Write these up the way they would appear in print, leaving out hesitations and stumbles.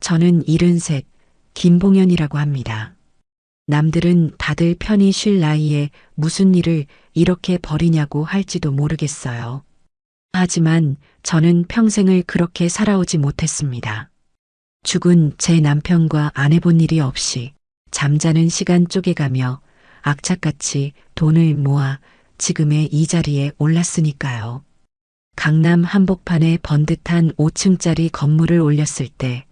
저는 73, 김봉현이라고 합니다. 남들은 다들 편히 쉴 나이에 무슨 일을 이렇게 버리냐고 할지도 모르겠어요. 하지만 저는 평생을 그렇게 살아오지 못했습니다. 죽은 제 남편과 안 해본 일이 없이 잠자는 시간 쪼개가며 악착같이 돈을 모아 지금의 이 자리에 올랐으니까요. 강남 한복판에 번듯한 5층짜리 건물을 올렸을 때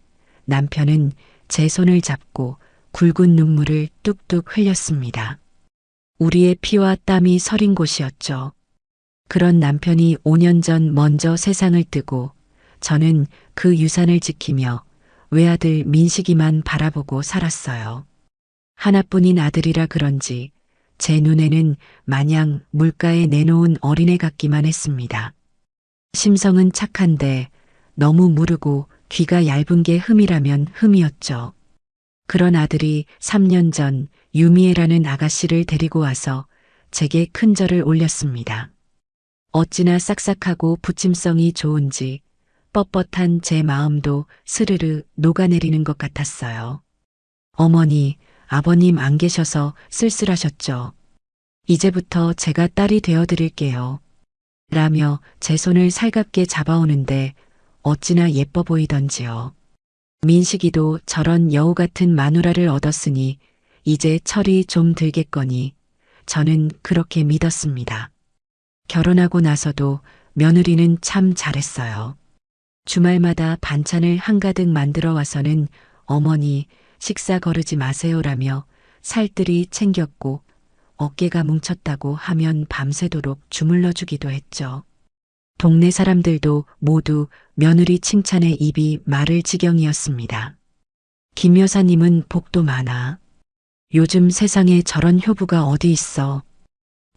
남편은 제 손을 잡고 굵은 눈물을 뚝뚝 흘렸습니다. 우리의 피와 땀이 서린 곳이었죠. 그런 남편이 5년 전 먼저 세상을 뜨고 저는 그 유산을 지키며 외아들 민식이만 바라보고 살았어요. 하나뿐인 아들이라 그런지 제 눈에는 마냥 물가에 내놓은 어린애 같기만 했습니다. 심성은 착한데 너무 무르고 귀가 얇은 게 흠이라면 흠이었죠. 그런 아들이 3년 전 유미애라는 아가씨를 데리고 와서 제게 큰 절을 올렸습니다. 어찌나 싹싹하고 부침성이 좋은지 뻣뻣한 제 마음도 스르르 녹아내리는 것 같았어요. 어머니, 아버님 안 계셔서 쓸쓸하셨죠. 이제부터 제가 딸이 되어드릴게요. 라며 제 손을 살갑게 잡아오는데 어찌나 예뻐 보이던지요. 민식이도 저런 여우 같은 마누라를 얻었으니 이제 철이 좀 들겠거니 저는 그렇게 믿었습니다. 결혼하고 나서도 며느리는 참 잘했어요. 주말마다 반찬을 한가득 만들어 와서는 어머니 식사 거르지 마세요라며 살뜰히 챙겼고 어깨가 뭉쳤다고 하면 밤새도록 주물러 주기도 했죠. 동네 사람들도 모두 며느리 칭찬에 입이 마를 지경이었습니다. 김 여사님은 복도 많아. 요즘 세상에 저런 효부가 어디 있어.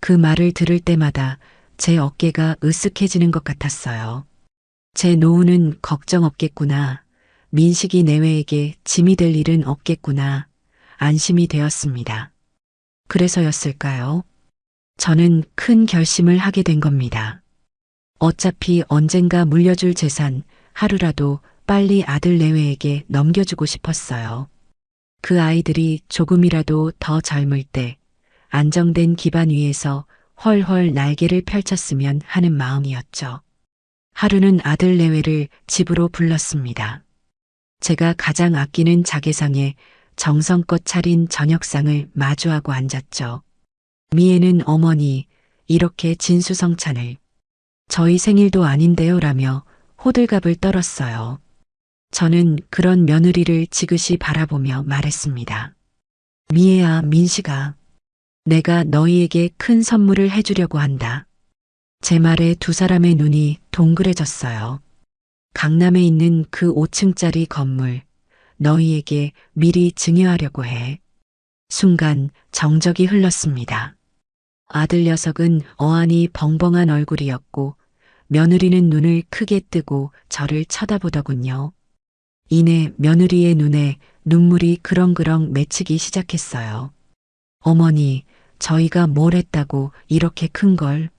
그 말을 들을 때마다 제 어깨가 으쓱해지는 것 같았어요. 제 노후는 걱정 없겠구나. 민식이 내외에게 짐이 될 일은 없겠구나. 안심이 되었습니다. 그래서였을까요? 저는 큰 결심을 하게 된 겁니다. 어차피 언젠가 물려줄 재산 하루라도 빨리 아들 내외에게 넘겨주고 싶었어요. 그 아이들이 조금이라도 더 젊을 때 안정된 기반 위에서 훨훨 날개를 펼쳤으면 하는 마음이었죠. 하루는 아들 내외를 집으로 불렀습니다. 제가 가장 아끼는 자개상에 정성껏 차린 저녁상을 마주하고 앉았죠. 미애는 어머니, 이렇게 진수성찬을 저희 생일도 아닌데요 라며 호들갑을 떨었어요. 저는 그런 며느리를 지그시 바라보며 말했습니다. 미애야, 민식아, 내가 너희에게 큰 선물을 해주려고 한다. 제 말에 두 사람의 눈이 동그래졌어요. 강남에 있는 그 5층짜리 건물, 너희에게 미리 증여하려고 해. 순간 정적이 흘렀습니다. 아들 녀석은 어안이 벙벙한 얼굴이었고 며느리는 눈을 크게 뜨고 저를 쳐다보더군요. 이내 며느리의 눈에 눈물이 그렁그렁 맺히기 시작했어요. 어머니, 저희가 뭘 했다고 이렇게 큰 걸?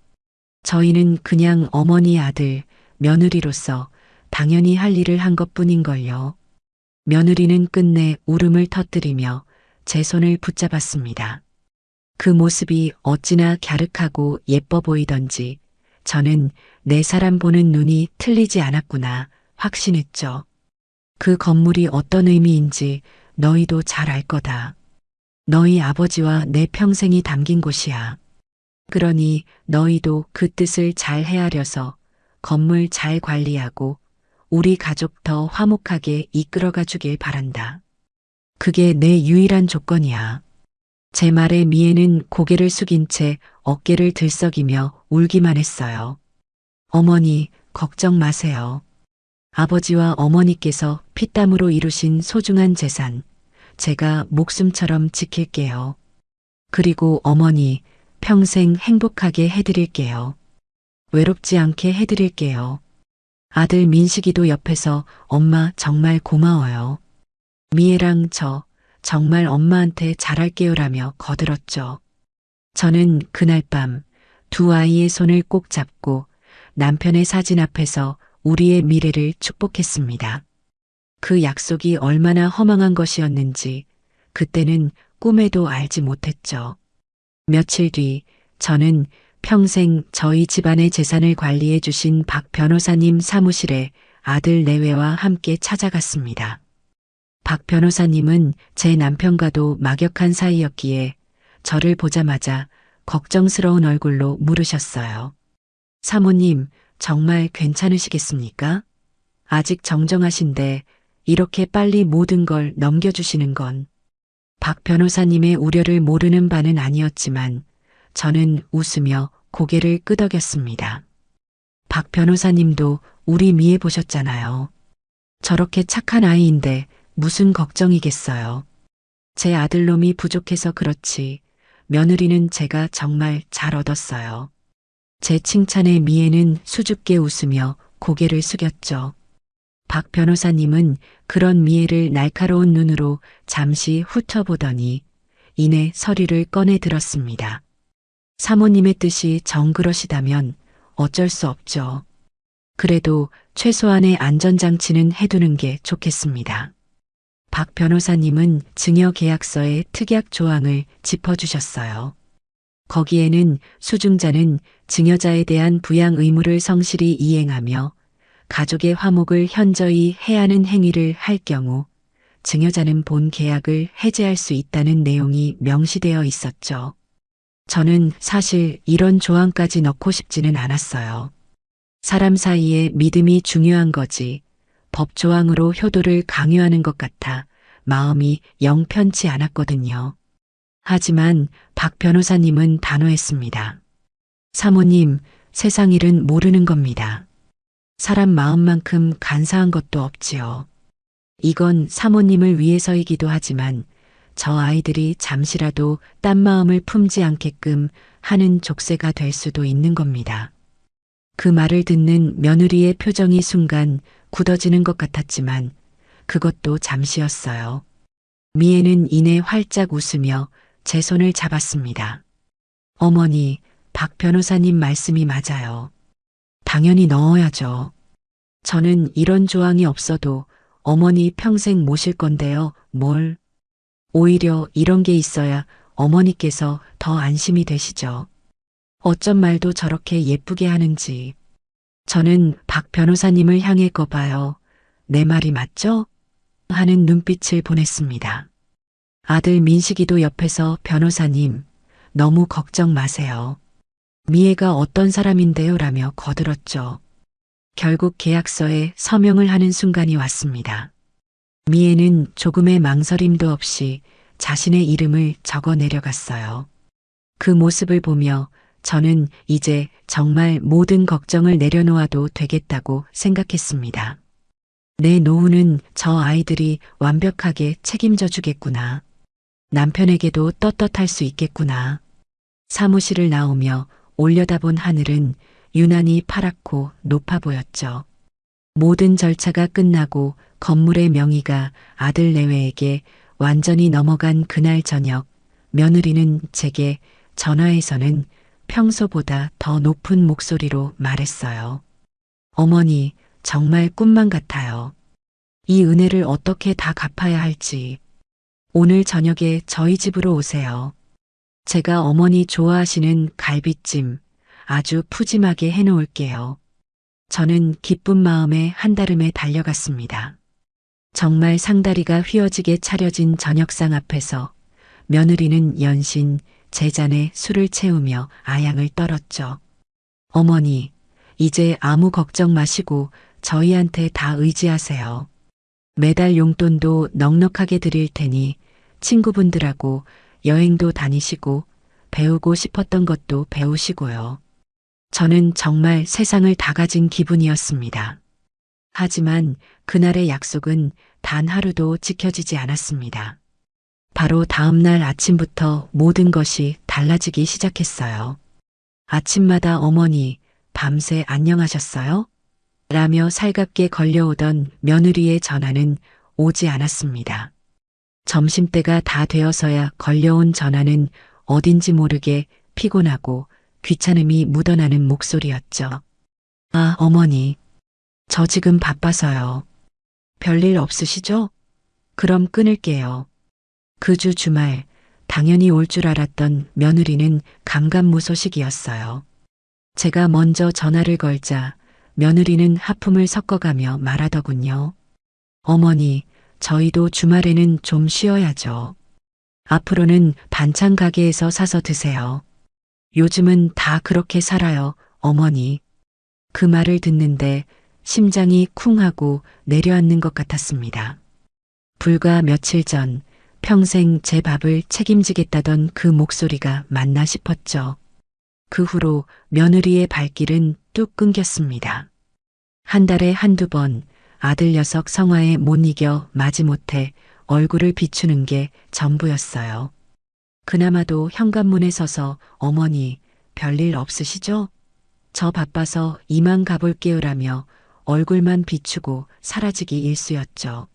저희는 그냥 어머니 아들, 며느리로서 당연히 할 일을 한 것뿐인걸요. 며느리는 끝내 울음을 터뜨리며 제 손을 붙잡았습니다. 그 모습이 어찌나 갸륵하고 예뻐 보이던지 저는 내 사람 보는 눈이 틀리지 않았구나 확신했죠. 그 건물이 어떤 의미인지 너희도 잘 알 거다. 너희 아버지와 내 평생이 담긴 곳이야. 그러니 너희도 그 뜻을 잘 헤아려서 건물 잘 관리하고 우리 가족 더 화목하게 이끌어가 주길 바란다. 그게 내 유일한 조건이야. 제 말에 미애는 고개를 숙인 채 어깨를 들썩이며 울기만 했어요. 어머니, 걱정 마세요. 아버지와 어머니께서 피땀으로 이루신 소중한 재산, 제가 목숨처럼 지킬게요. 그리고 어머니, 평생 행복하게 해드릴게요. 외롭지 않게 해드릴게요. 아들 민식이도 옆에서 엄마 정말 고마워요. 미애랑 저 정말 엄마한테 잘할게요라며 거들었죠. 저는 그날 밤 두 아이의 손을 꼭 잡고 남편의 사진 앞에서 우리의 미래를 축복했습니다. 그 약속이 얼마나 허망한 것이었는지 그때는 꿈에도 알지 못했죠. 며칠 뒤 저는 평생 저희 집안의 재산을 관리해 주신 박 변호사님 사무실에 아들 내외와 함께 찾아갔습니다. 박 변호사님은 제 남편과도 막역한 사이였기에 저를 보자마자 걱정스러운 얼굴로 물으셨어요. 사모님, 정말 괜찮으시겠습니까? 아직 정정하신데 이렇게 빨리 모든 걸 넘겨주시는 건 박 변호사님의 우려를 모르는 바는 아니었지만 저는 웃으며 고개를 끄덕였습니다. 박 변호사님도 우리 미애 보셨잖아요. 저렇게 착한 아이인데 무슨 걱정이겠어요. 제 아들놈이 부족해서 그렇지 며느리는 제가 정말 잘 얻었어요. 제 칭찬에 미애는 수줍게 웃으며 고개를 숙였죠. 박 변호사님은 그런 미애를 날카로운 눈으로 잠시 훑어보더니 이내 서류를 꺼내 들었습니다. 사모님의 뜻이 정그러시다면 어쩔 수 없죠. 그래도 최소한의 안전장치는 해두는 게 좋겠습니다. 박 변호사님은 증여계약서의 특약 조항을 짚어주셨어요. 거기에는 수중자는 증여자에 대한 부양 의무를 성실히 이행하며 가족의 화목을 현저히 해하는 행위를 할 경우 증여자는 본 계약을 해지할 수 있다는 내용이 명시되어 있었죠. 저는 사실 이런 조항까지 넣고 싶지는 않았어요. 사람 사이에 믿음이 중요한 거지 법 조항으로 효도를 강요하는 것 같아 마음이 영 편치 않았거든요. 하지만 박 변호사님은 단호했습니다. 사모님, 세상 일은 모르는 겁니다. 사람 마음만큼 간사한 것도 없지요. 이건 사모님을 위해서이기도 하지만 저 아이들이 잠시라도 딴 마음을 품지 않게끔 하는 족쇄가 될 수도 있는 겁니다. 그 말을 듣는 며느리의 표정이 순간 굳어지는 것 같았지만 그것도 잠시였어요. 미애는 이내 활짝 웃으며 제 손을 잡았습니다. 어머니, 박 변호사님 말씀이 맞아요. 당연히 넣어야죠. 저는 이런 조항이 없어도 어머니 평생 모실 건데요. 뭘? 오히려 이런 게 있어야 어머니께서 더 안심이 되시죠. 어쩜 말도 저렇게 예쁘게 하는지. 저는 박 변호사님을 향해 거봐요. 내 말이 맞죠? 하는 눈빛을 보냈습니다. 아들 민식이도 옆에서 변호사님, 너무 걱정 마세요. 미애가 어떤 사람인데요? 라며 거들었죠. 결국 계약서에 서명을 하는 순간이 왔습니다. 미애는 조금의 망설임도 없이 자신의 이름을 적어 내려갔어요. 그 모습을 보며 저는 이제 정말 모든 걱정을 내려놓아도 되겠다고 생각했습니다. 내 노후는 저 아이들이 완벽하게 책임져 주겠구나. 남편에게도 떳떳할 수 있겠구나. 사무실을 나오며 올려다본 하늘은 유난히 파랗고 높아 보였죠. 모든 절차가 끝나고 건물의 명의가 아들 내외에게 완전히 넘어간 그날 저녁, 며느리는 제게 전화에서는 평소보다 더 높은 목소리로 말했어요. 어머니, 정말 꿈만 같아요. 이 은혜를 어떻게 다 갚아야 할지. 오늘 저녁에 저희 집으로 오세요. 제가 어머니 좋아하시는 갈비찜 아주 푸짐하게 해놓을게요. 저는 기쁜 마음에 한달음에 달려갔습니다. 정말 상다리가 휘어지게 차려진 저녁상 앞에서 며느리는 연신 제 잔에 술을 채우며 아양을 떨었죠. 어머니, 이제 아무 걱정 마시고 저희한테 다 의지하세요. 매달 용돈도 넉넉하게 드릴 테니 친구분들하고 여행도 다니시고 배우고 싶었던 것도 배우시고요. 저는 정말 세상을 다 가진 기분이었습니다. 하지만 그날의 약속은 단 하루도 지켜지지 않았습니다. 바로 다음 날 아침부터 모든 것이 달라지기 시작했어요. 아침마다 어머니, 밤새 안녕하셨어요? 라며 살갑게 걸려오던 며느리의 전화는 오지 않았습니다. 점심때가 다 되어서야 걸려온 전화는 어딘지 모르게 피곤하고 귀찮음이 묻어나는 목소리였죠. 아, 어머니. 저 지금 바빠서요. 별일 없으시죠? 그럼 끊을게요. 그 주 주말, 당연히 올 줄 알았던 며느리는 감감무소식이었어요. 제가 먼저 전화를 걸자 며느리는 하품을 섞어가며 말하더군요. 어머니, 저희도 주말에는 좀 쉬어야죠. 앞으로는 반찬 가게에서 사서 드세요. 요즘은 다 그렇게 살아요, 어머니. 그 말을 듣는데 심장이 쿵 하고 내려앉는 것 같았습니다. 불과 며칠 전 평생 제 밥을 책임지겠다던 그 목소리가 맞나 싶었죠. 그 후로 며느리의 발길은 뚝 끊겼습니다. 한 달에 한두 번 아들 녀석 성화에 못 이겨 마지못해 얼굴을 비추는 게 전부였어요. 그나마도 현관문에 서서 어머니, 별일 없으시죠? 저 바빠서 이만 가볼게요라며 얼굴만 비추고 사라지기 일쑤였죠.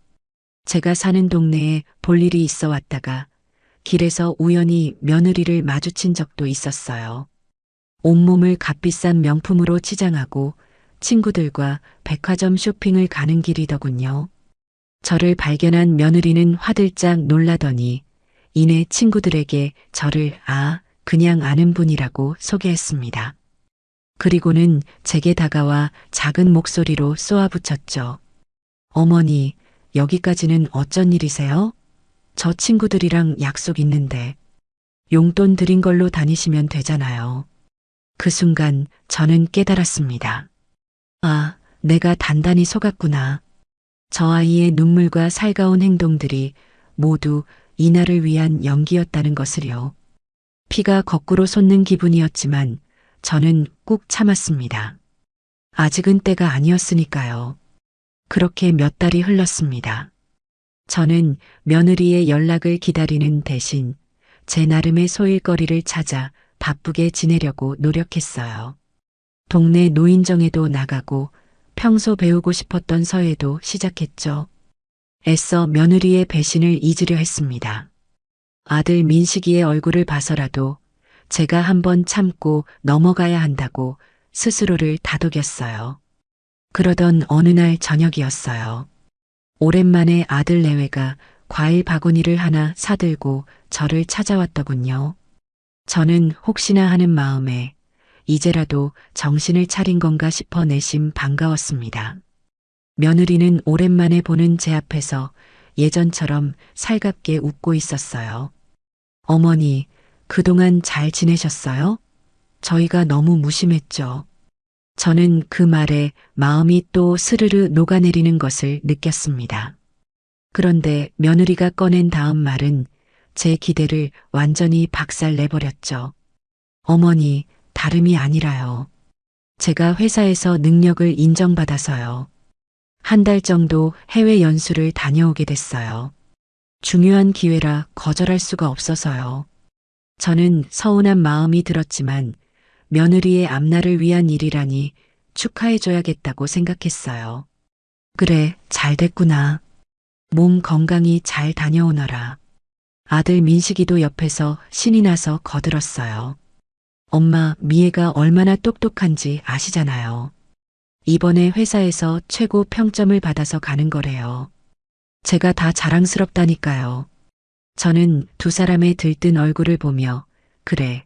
제가 사는 동네에 볼 일이 있어 왔다가 길에서 우연히 며느리를 마주친 적도 있었어요. 온몸을 값비싼 명품으로 치장하고 친구들과 백화점 쇼핑을 가는 길이더군요. 저를 발견한 며느리는 화들짝 놀라더니 이내 친구들에게 저를 그냥 아는 분이라고 소개했습니다. 그리고는 제게 다가와 작은 목소리로 쏘아붙였죠. 어머니, 여기까지는 어쩐 일이세요? 저 친구들이랑 약속 있는데 용돈 드린 걸로 다니시면 되잖아요. 그 순간 저는 깨달았습니다. 내가 단단히 속았구나. 저 아이의 눈물과 살가운 행동들이 모두 이날을 위한 연기였다는 것을요. 피가 거꾸로 솟는 기분이었지만 저는 꾹 참았습니다. 아직은 때가 아니었으니까요. 그렇게 몇 달이 흘렀습니다. 저는 며느리의 연락을 기다리는 대신 제 나름의 소일거리를 찾아 바쁘게 지내려고 노력했어요. 동네 노인정에도 나가고 평소 배우고 싶었던 서예도 시작했죠. 애써 며느리의 배신을 잊으려 했습니다. 아들 민식이의 얼굴을 봐서라도 제가 한번 참고 넘어가야 한다고 스스로를 다독였어요. 그러던 어느 날 저녁이었어요. 오랜만에 아들 내외가 과일 바구니를 하나 사들고 저를 찾아왔더군요. 저는 혹시나 하는 마음에 이제라도 정신을 차린 건가 싶어 내심 반가웠습니다. 며느리는 오랜만에 보는 제 앞에서 예전처럼 살갑게 웃고 있었어요. 어머니, 그동안 잘 지내셨어요? 저희가 너무 무심했죠. 저는 그 말에 마음이 또 스르르 녹아내리는 것을 느꼈습니다. 그런데 며느리가 꺼낸 다음 말은 제 기대를 완전히 박살내버렸죠. 어머니, 다름이 아니라요. 제가 회사에서 능력을 인정받아서요. 한 달 정도 해외 연수를 다녀오게 됐어요. 중요한 기회라 거절할 수가 없어서요. 저는 서운한 마음이 들었지만 며느리의 앞날을 위한 일이라니 축하해줘야겠다고 생각했어요. 그래, 잘 됐구나. 몸 건강히 잘 다녀오너라. 아들 민식이도 옆에서 신이 나서 거들었어요. 엄마, 미애가 얼마나 똑똑한지 아시잖아요. 이번에 회사에서 최고 평점을 받아서 가는 거래요. 제가 다 자랑스럽다니까요. 저는 두 사람의 들뜬 얼굴을 보며 그래,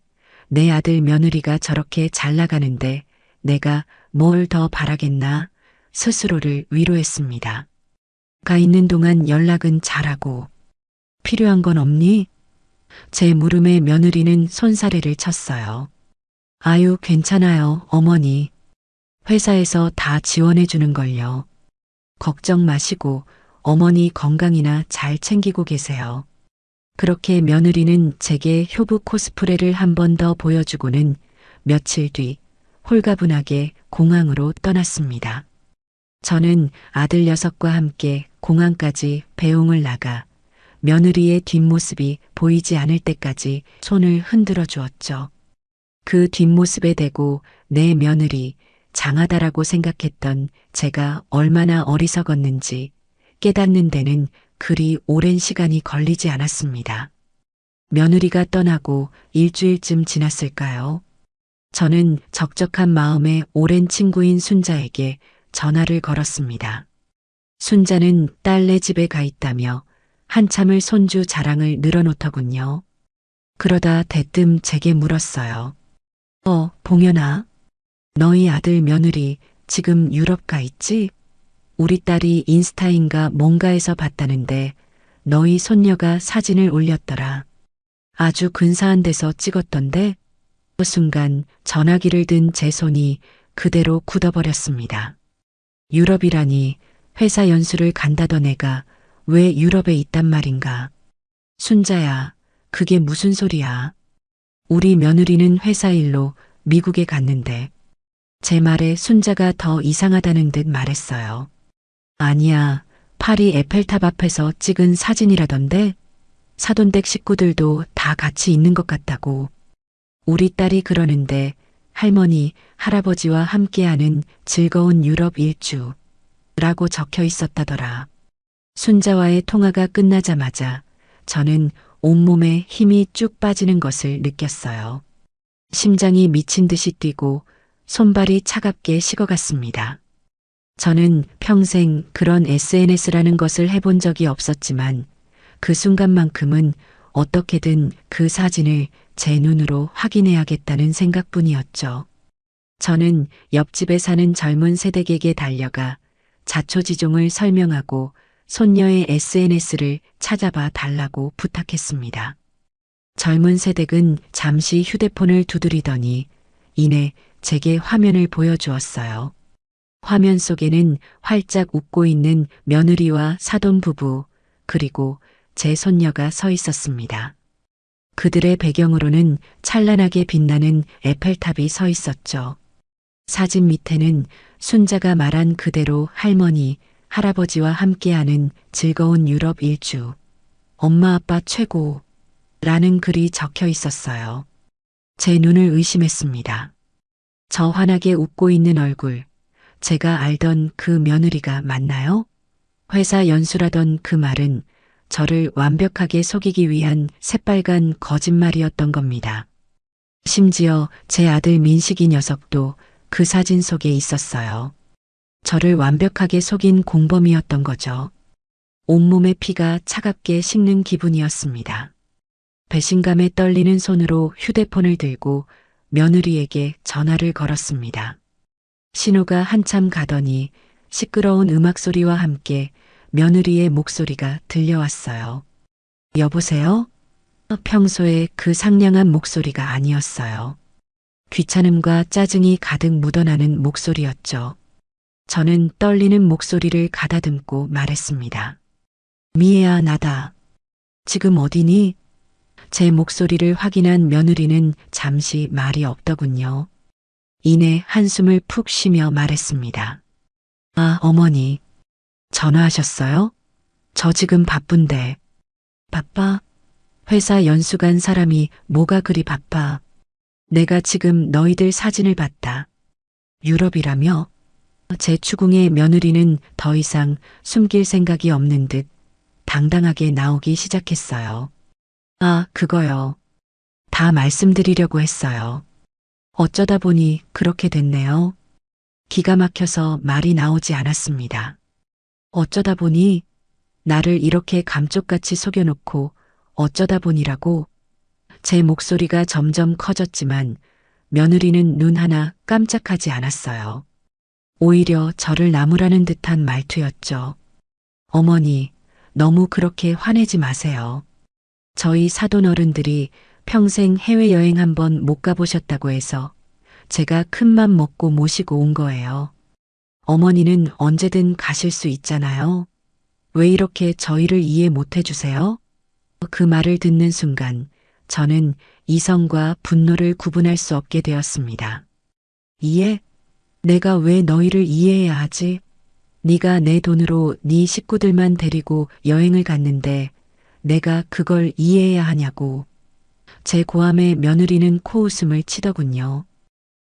내 아들 며느리가 저렇게 잘 나가는데 내가 뭘 더 바라겠나 스스로를 위로했습니다. 가 있는 동안 연락은 잘하고 필요한 건 없니? 제 물음에 며느리는 손사래를 쳤어요. 아유, 괜찮아요, 어머니. 회사에서 다 지원해 주는 걸요. 걱정 마시고 어머니 건강이나 잘 챙기고 계세요. 그렇게 며느리는 제게 효부 코스프레를 한 번 더 보여주고는 며칠 뒤 홀가분하게 공항으로 떠났습니다. 저는 아들 녀석과 함께 공항까지 배웅을 나가 며느리의 뒷모습이 보이지 않을 때까지 손을 흔들어 주었죠. 그 뒷모습에 대고 내 며느리 장하다라고 생각했던 제가 얼마나 어리석었는지 깨닫는 데는 그리 오랜 시간이 걸리지 않았습니다. 며느리가 떠나고 일주일쯤 지났을까요? 저는 적적한 마음에 오랜 친구인 순자에게 전화를 걸었습니다. 순자는 딸네 집에 가 있다며 한참을 손주 자랑을 늘어놓더군요. 그러다 대뜸 제게 물었어요. 봉연아, 너희 아들 며느리 지금 유럽 가 있지? 우리 딸이 인스타인가 뭔가에서 봤다는데 너희 손녀가 사진을 올렸더라. 아주 근사한 데서 찍었던데 그 순간 전화기를 든 제 손이 그대로 굳어버렸습니다. 유럽이라니 회사 연수를 간다던 애가 왜 유럽에 있단 말인가. 순자야, 그게 무슨 소리야. 우리 며느리는 회사 일로 미국에 갔는데 제 말에 순자가 더 이상하다는 듯 말했어요. 아니야, 파리 에펠탑 앞에서 찍은 사진이라던데 사돈댁 식구들도 다 같이 있는 것 같다고. 우리 딸이 그러는데 할머니, 할아버지와 함께하는 즐거운 유럽 일주 라고 적혀 있었다더라. 순자와의 통화가 끝나자마자 저는 온몸에 힘이 쭉 빠지는 것을 느꼈어요. 심장이 미친 듯이 뛰고 손발이 차갑게 식어갔습니다. 저는 평생 그런 SNS라는 것을 해본 적이 없었지만 그 순간만큼은 어떻게든 그 사진을 제 눈으로 확인해야겠다는 생각뿐이었죠. 저는 옆집에 사는 젊은 세댁에게 달려가 자초지종을 설명하고 손녀의 SNS를 찾아봐 달라고 부탁했습니다. 젊은 세댁은 잠시 휴대폰을 두드리더니 이내 제게 화면을 보여주었어요. 화면 속에는 활짝 웃고 있는 며느리와 사돈 부부, 그리고 제 손녀가 서 있었습니다. 그들의 배경으로는 찬란하게 빛나는 에펠탑이 서 있었죠. 사진 밑에는 순자가 말한 그대로 할머니, 할아버지와 함께하는 즐거운 유럽 일주, 엄마 아빠 최고 라는 글이 적혀 있었어요. 제 눈을 의심했습니다. 저 환하게 웃고 있는 얼굴, 제가 알던 그 며느리가 맞나요? 회사 연수라던 그 말은 저를 완벽하게 속이기 위한 새빨간 거짓말이었던 겁니다. 심지어 제 아들 민식이 녀석도 그 사진 속에 있었어요. 저를 완벽하게 속인 공범이었던 거죠. 온몸의 피가 차갑게 식는 기분이었습니다. 배신감에 떨리는 손으로 휴대폰을 들고 며느리에게 전화를 걸었습니다. 신호가 한참 가더니 시끄러운 음악 소리와 함께 며느리의 목소리가 들려왔어요. 여보세요? 평소에 그 상냥한 목소리가 아니었어요. 귀찮음과 짜증이 가득 묻어나는 목소리였죠. 저는 떨리는 목소리를 가다듬고 말했습니다. 미애야, 나다. 지금 어디니? 제 목소리를 확인한 며느리는 잠시 말이 없더군요. 이내 한숨을 푹 쉬며 말했습니다. 아, 어머니. 전화하셨어요? 저 지금 바쁜데. 바빠? 회사 연수 간 사람이 뭐가 그리 바빠. 내가 지금 너희들 사진을 봤다. 유럽이라며? 제 추궁의 며느리는 더 이상 숨길 생각이 없는 듯 당당하게 나오기 시작했어요. 아, 그거요. 다 말씀드리려고 했어요. 어쩌다 보니 그렇게 됐네요. 기가 막혀서 말이 나오지 않았습니다. 어쩌다 보니 나를 이렇게 감쪽같이 속여놓고 어쩌다 보니라고. 제 목소리가 점점 커졌지만 며느리는 눈 하나 깜짝하지 않았어요. 오히려 저를 나무라는 듯한 말투였죠. 어머니, 너무 그렇게 화내지 마세요. 저희 사돈 어른들이 평생 해외여행 한번 못 가보셨다고 해서 제가 큰맘 먹고 모시고 온 거예요. 어머니는 언제든 가실 수 있잖아요. 왜 이렇게 저희를 이해 못 해주세요? 그 말을 듣는 순간 저는 이성과 분노를 구분할 수 없게 되었습니다. 이해? 내가 왜 너희를 이해해야 하지? 네가 내 돈으로 네 식구들만 데리고 여행을 갔는데 내가 그걸 이해해야 하냐고. 제 고함에 며느리는 코웃음을 치더군요.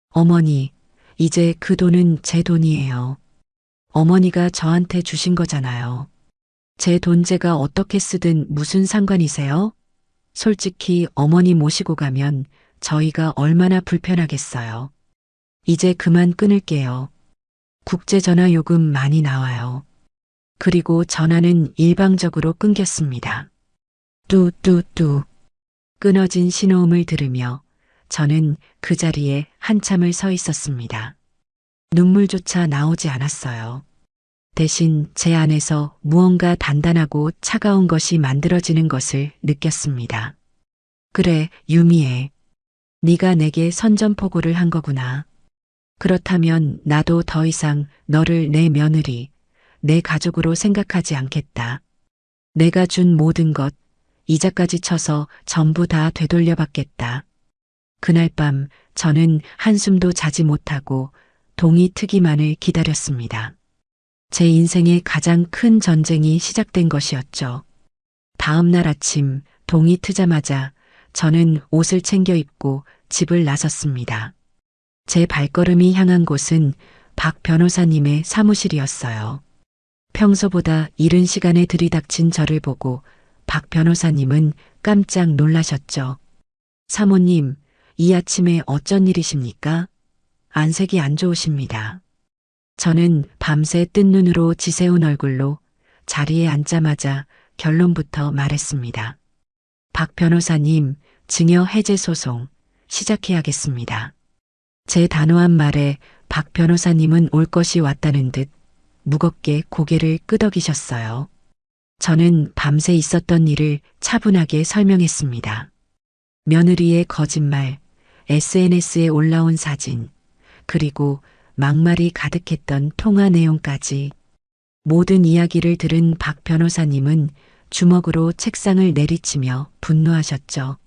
어머니, 이제 그 돈은 제 돈이에요. 어머니가 저한테 주신 거잖아요. 제 돈 제가 어떻게 쓰든 무슨 상관이세요? 솔직히 어머니 모시고 가면 저희가 얼마나 불편하겠어요. 이제 그만 끊을게요. 국제전화 요금 많이 나와요. 그리고 전화는 일방적으로 끊겼습니다. 뚜뚜뚜. 끊어진 신호음을 들으며 저는 그 자리에 한참을 서 있었습니다. 눈물조차 나오지 않았어요. 대신 제 안에서 무언가 단단하고 차가운 것이 만들어지는 것을 느꼈습니다. 그래, 유미애. 네가 내게 선전포고를 한 거구나. 그렇다면 나도 더 이상 너를 내 며느리, 내 가족으로 생각하지 않겠다. 내가 준 모든 것, 이자까지 쳐서 전부 다 되돌려받겠다. 그날 밤 저는 한숨도 자지 못하고 동이 트기만을 기다렸습니다. 제 인생의 가장 큰 전쟁이 시작된 것이었죠. 다음 날 아침 동이 트자마자 저는 옷을 챙겨 입고 집을 나섰습니다. 제 발걸음이 향한 곳은 박 변호사님의 사무실이었어요. 평소보다 이른 시간에 들이닥친 저를 보고 박 변호사님은 깜짝 놀라셨죠. 사모님, 이 아침에 어쩐 일이십니까? 안색이 안 좋으십니다. 저는 밤새 뜬 눈으로 지새운 얼굴로 자리에 앉자마자 결론부터 말했습니다. 박 변호사님, 증여 해제 소송 시작해야겠습니다. 제 단호한 말에 박 변호사님은 올 것이 왔다는 듯 무겁게 고개를 끄덕이셨어요. 저는 밤새 있었던 일을 차분하게 설명했습니다. 며느리의 거짓말, SNS에 올라온 사진, 그리고 막말이 가득했던 통화 내용까지 모든 이야기를 들은 박 변호사님은 주먹으로 책상을 내리치며 분노하셨죠.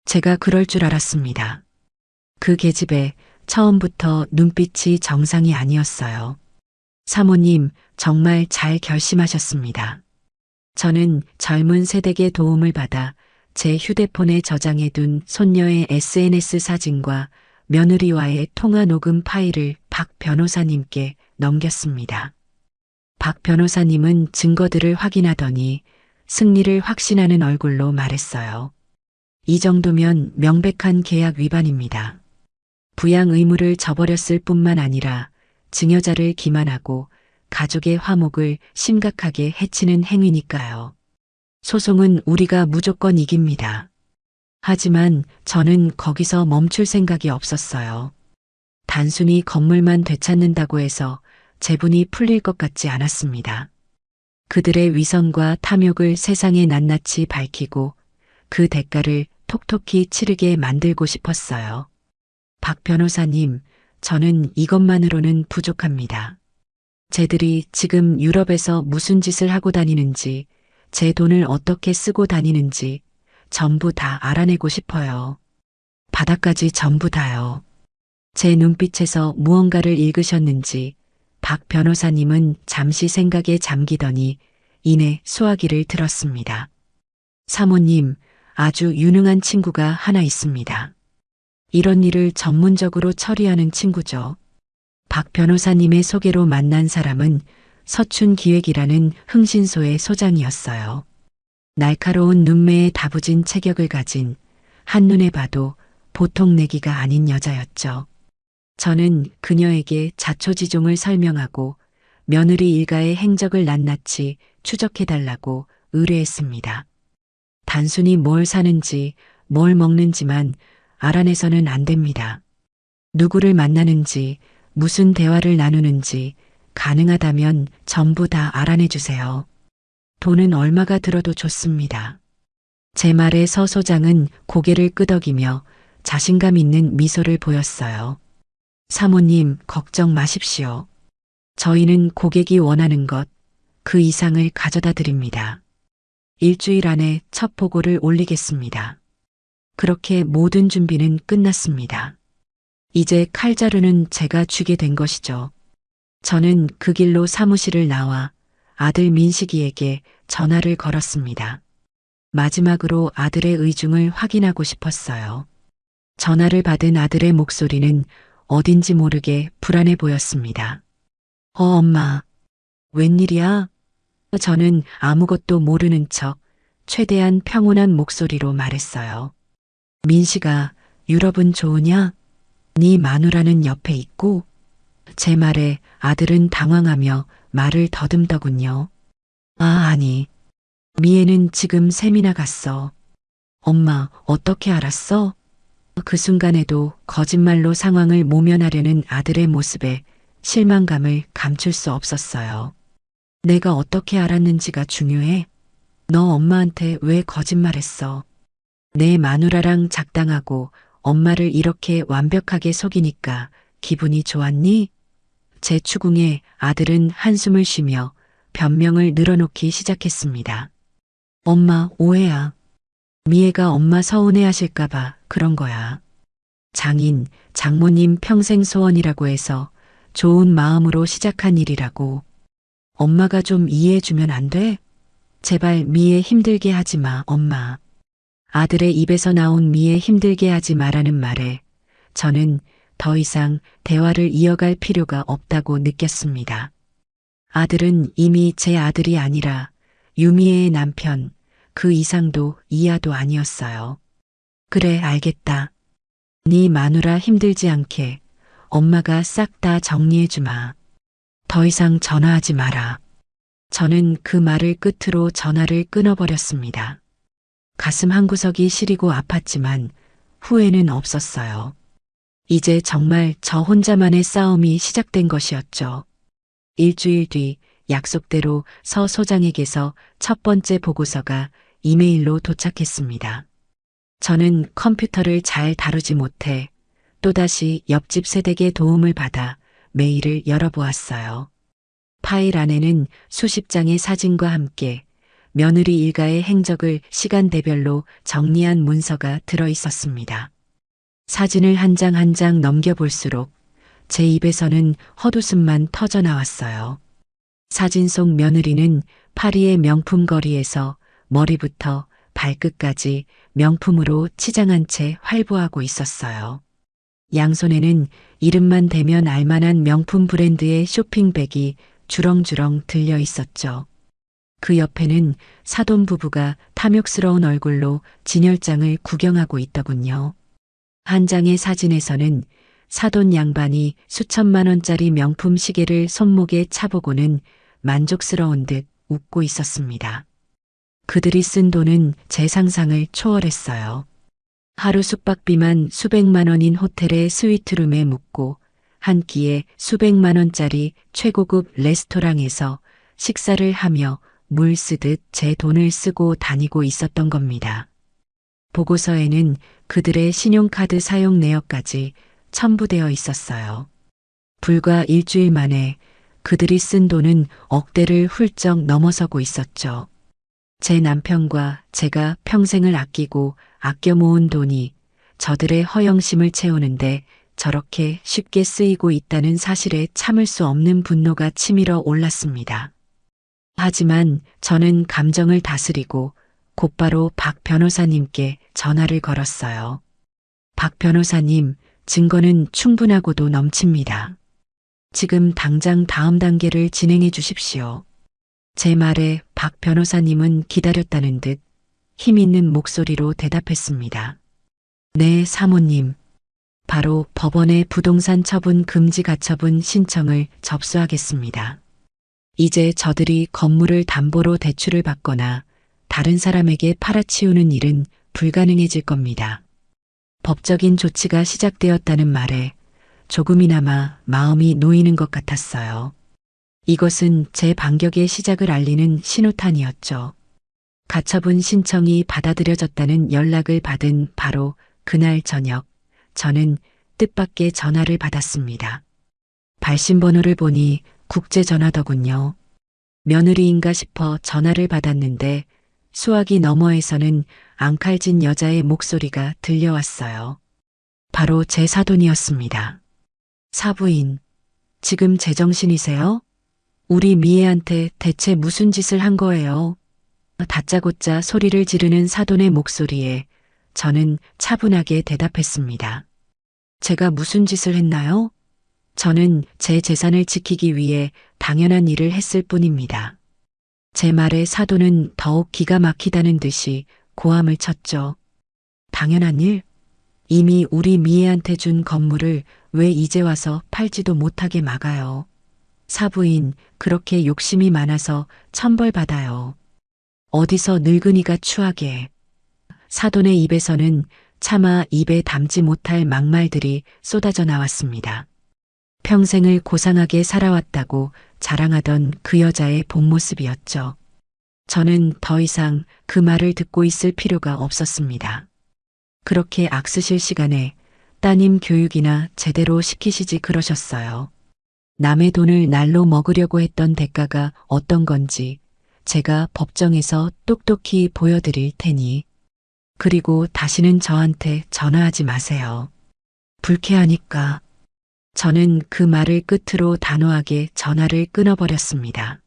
제가 그럴 줄 알았습니다. 그 계집애 처음부터 눈빛이 정상이 아니었어요. 사모님, 정말 잘 결심하셨습니다. 저는 젊은 세대의 도움을 받아 제 휴대폰에 저장해둔 손녀의 SNS 사진과 며느리와의 통화 녹음 파일을 박 변호사님께 넘겼습니다. 박 변호사님은 증거들을 확인하더니 승리를 확신하는 얼굴로 말했어요. 이 정도면 명백한 계약 위반입니다. 부양 의무를 저버렸을 뿐만 아니라 증여자를 기만하고 가족의 화목을 심각하게 해치는 행위니까요. 소송은 우리가 무조건 이깁니다. 하지만 저는 거기서 멈출 생각이 없었어요. 단순히 건물만 되찾는다고 해서 제분이 풀릴 것 같지 않았습니다. 그들의 위선과 탐욕을 세상에 낱낱이 밝히고 그 대가를 톡톡히 치르게 만들고 싶었어요. 박 변호사님, 저는 이것만으로는 부족합니다. 쟤들이 지금 유럽에서 무슨 짓을 하고 다니는지, 제 돈을 어떻게 쓰고 다니는지 전부 다 알아내고 싶어요. 바닥까지 전부 다요. 제 눈빛에서 무언가를 읽으셨는지 박 변호사님은 잠시 생각에 잠기더니 이내 수화기를 들었습니다. 사모님, 아주 유능한 친구가 하나 있습니다. 이런 일을 전문적으로 처리하는 친구죠. 박 변호사님의 소개로 만난 사람은 서춘기획이라는 흥신소의 소장이었어요. 날카로운 눈매에 다부진 체격을 가진 한눈에 봐도 보통 내기가 아닌 여자였죠. 저는 그녀에게 자초지종을 설명하고 며느리 일가의 행적을 낱낱이 추적해달라고 의뢰했습니다. 단순히 뭘 사는지 뭘 먹는지만 알아내서는 안 됩니다. 누구를 만나는지 무슨 대화를 나누는지 가능하다면 전부 다 알아내 주세요. 돈은 얼마가 들어도 좋습니다. 제 말에 서 소장은 고개를 끄덕이며 자신감 있는 미소를 보였어요. 사모님, 걱정 마십시오. 저희는 고객이 원하는 것, 그 이상을 가져다 드립니다. 일주일 안에 첫 보고를 올리겠습니다. 그렇게 모든 준비는 끝났습니다. 이제 칼자루는 제가 쥐게 된 것이죠. 저는 그 길로 사무실을 나와 아들 민식이에게 전화를 걸었습니다. 마지막으로 아들의 의중을 확인하고 싶었어요. 전화를 받은 아들의 목소리는 어딘지 모르게 불안해 보였습니다. 엄마. 웬일이야? 저는 아무것도 모르는 척 최대한 평온한 목소리로 말했어요. 민식아, 유럽은 좋으냐? 네 마누라는 옆에 있고? 제 말에 아들은 당황하며 말을 더듬더군요. 아니. 미애는 지금 세미나 갔어. 엄마, 어떻게 알았어? 그 순간에도 거짓말로 상황을 모면하려는 아들의 모습에 실망감을 감출 수 없었어요. 내가 어떻게 알았는지가 중요해? 너 엄마한테 왜 거짓말했어? 내 마누라랑 작당하고 엄마를 이렇게 완벽하게 속이니까 기분이 좋았니? 제 추궁에 아들은 한숨을 쉬며 변명을 늘어놓기 시작했습니다. 엄마, 오해야. 미애가 엄마 서운해하실까봐 그런 거야. 장모님 평생 소원이라고 해서 좋은 마음으로 시작한 일이라고. 엄마가 좀 이해해주면 안 돼? 제발 미애 힘들게 하지 마, 엄마. 아들의 입에서 나온 미애 힘들게 하지 마라는 말에 저는 더 이상 대화를 이어갈 필요가 없다고 느꼈습니다. 아들은 이미 제 아들이 아니라 유미애의 남편, 그 이상도 이하도 아니었어요. 그래, 알겠다. 네 마누라 힘들지 않게 엄마가 싹 다 정리해주마. 더 이상 전화하지 마라. 저는 그 말을 끝으로 전화를 끊어버렸습니다. 가슴 한구석이 시리고 아팠지만 후회는 없었어요. 이제 정말 저 혼자만의 싸움이 시작된 것이었죠. 일주일 뒤 약속대로 서 소장에게서 첫 번째 보고서가 이메일로 도착했습니다. 저는 컴퓨터를 잘 다루지 못해 또다시 옆집 새댁의 도움을 받아 메일을 열어보았어요. 파일 안에는 수십 장의 사진과 함께 며느리 일가의 행적을 시간대별로 정리한 문서가 들어 있었습니다. 사진을 한 장 한 장 넘겨볼수록 제 입에서는 헛웃음만 터져 나왔어요. 사진 속 며느리는 파리의 명품 거리에서 머리부터 발끝까지 명품으로 치장한 채 활보하고 있었어요. 양손에는 이름만 대면 알만한 명품 브랜드의 쇼핑백이 주렁주렁 들려 있었죠. 그 옆에는 사돈 부부가 탐욕스러운 얼굴로 진열장을 구경하고 있더군요. 한 장의 사진에서는 사돈 양반이 수천만 원짜리 명품 시계를 손목에 차보고는 만족스러운 듯 웃고 있었습니다. 그들이 쓴 돈은 제 상상을 초월했어요. 하루 숙박비만 수백만 원인 호텔의 스위트룸에 묵고 한 끼에 수백만 원짜리 최고급 레스토랑에서 식사를 하며 물 쓰듯 제 돈을 쓰고 다니고 있었던 겁니다. 보고서에는 그들의 신용카드 사용 내역까지 첨부되어 있었어요. 불과 일주일 만에 그들이 쓴 돈은 억대를 훌쩍 넘어서고 있었죠. 제 남편과 제가 평생을 아끼고 아껴 모은 돈이 저들의 허영심을 채우는데 저렇게 쉽게 쓰이고 있다는 사실에 참을 수 없는 분노가 치밀어 올랐습니다. 하지만 저는 감정을 다스리고 곧바로 박 변호사님께 전화를 걸었어요. 박 변호사님, 증거는 충분하고도 넘칩니다. 지금 당장 다음 단계를 진행해 주십시오. 제 말에 박 변호사님은 기다렸다는 듯 힘있는 목소리로 대답했습니다. 네, 사모님. 바로 법원에 부동산 처분 금지 가처분 신청을 접수하겠습니다. 이제 저들이 건물을 담보로 대출을 받거나 다른 사람에게 팔아치우는 일은 불가능해질 겁니다. 법적인 조치가 시작되었다는 말에 조금이나마 마음이 놓이는 것 같았어요. 이것은 제 반격의 시작을 알리는 신호탄이었죠. 가처분 신청이 받아들여졌다는 연락을 받은 바로 그날 저녁, 저는 뜻밖의 전화를 받았습니다. 발신번호를 보니 국제전화더군요. 며느리인가 싶어 전화를 받았는데 수화기 너머에서는 앙칼진 여자의 목소리가 들려왔어요. 바로 제 사돈이었습니다. 사부인, 지금 제정신이세요? 우리 미애한테 대체 무슨 짓을 한 거예요? 다짜고짜 소리를 지르는 사돈의 목소리에 저는 차분하게 대답했습니다. 제가 무슨 짓을 했나요? 저는 제 재산을 지키기 위해 당연한 일을 했을 뿐입니다. 제 말에 사돈은 더욱 기가 막히다는 듯이 고함을 쳤죠. 당연한 일? 이미 우리 미애한테 준 건물을 왜 이제 와서 팔지도 못하게 막아요? 사부인 그렇게 욕심이 많아서 천벌받아요. 어디서 늙은이가 추하게. 사돈의 입에서는 차마 입에 담지 못할 막말들이 쏟아져 나왔습니다. 평생을 고상하게 살아왔다고 자랑하던 그 여자의 본 모습이었죠. 저는 더 이상 그 말을 듣고 있을 필요가 없었습니다. 그렇게 악쓰실 시간에 따님 교육이나 제대로 시키시지 그러셨어요. 남의 돈을 날로 먹으려고 했던 대가가 어떤 건지 제가 법정에서 똑똑히 보여드릴 테니. 그리고 다시는 저한테 전화하지 마세요. 불쾌하니까. 저는 그 말을 끝으로 단호하게 전화를 끊어버렸습니다.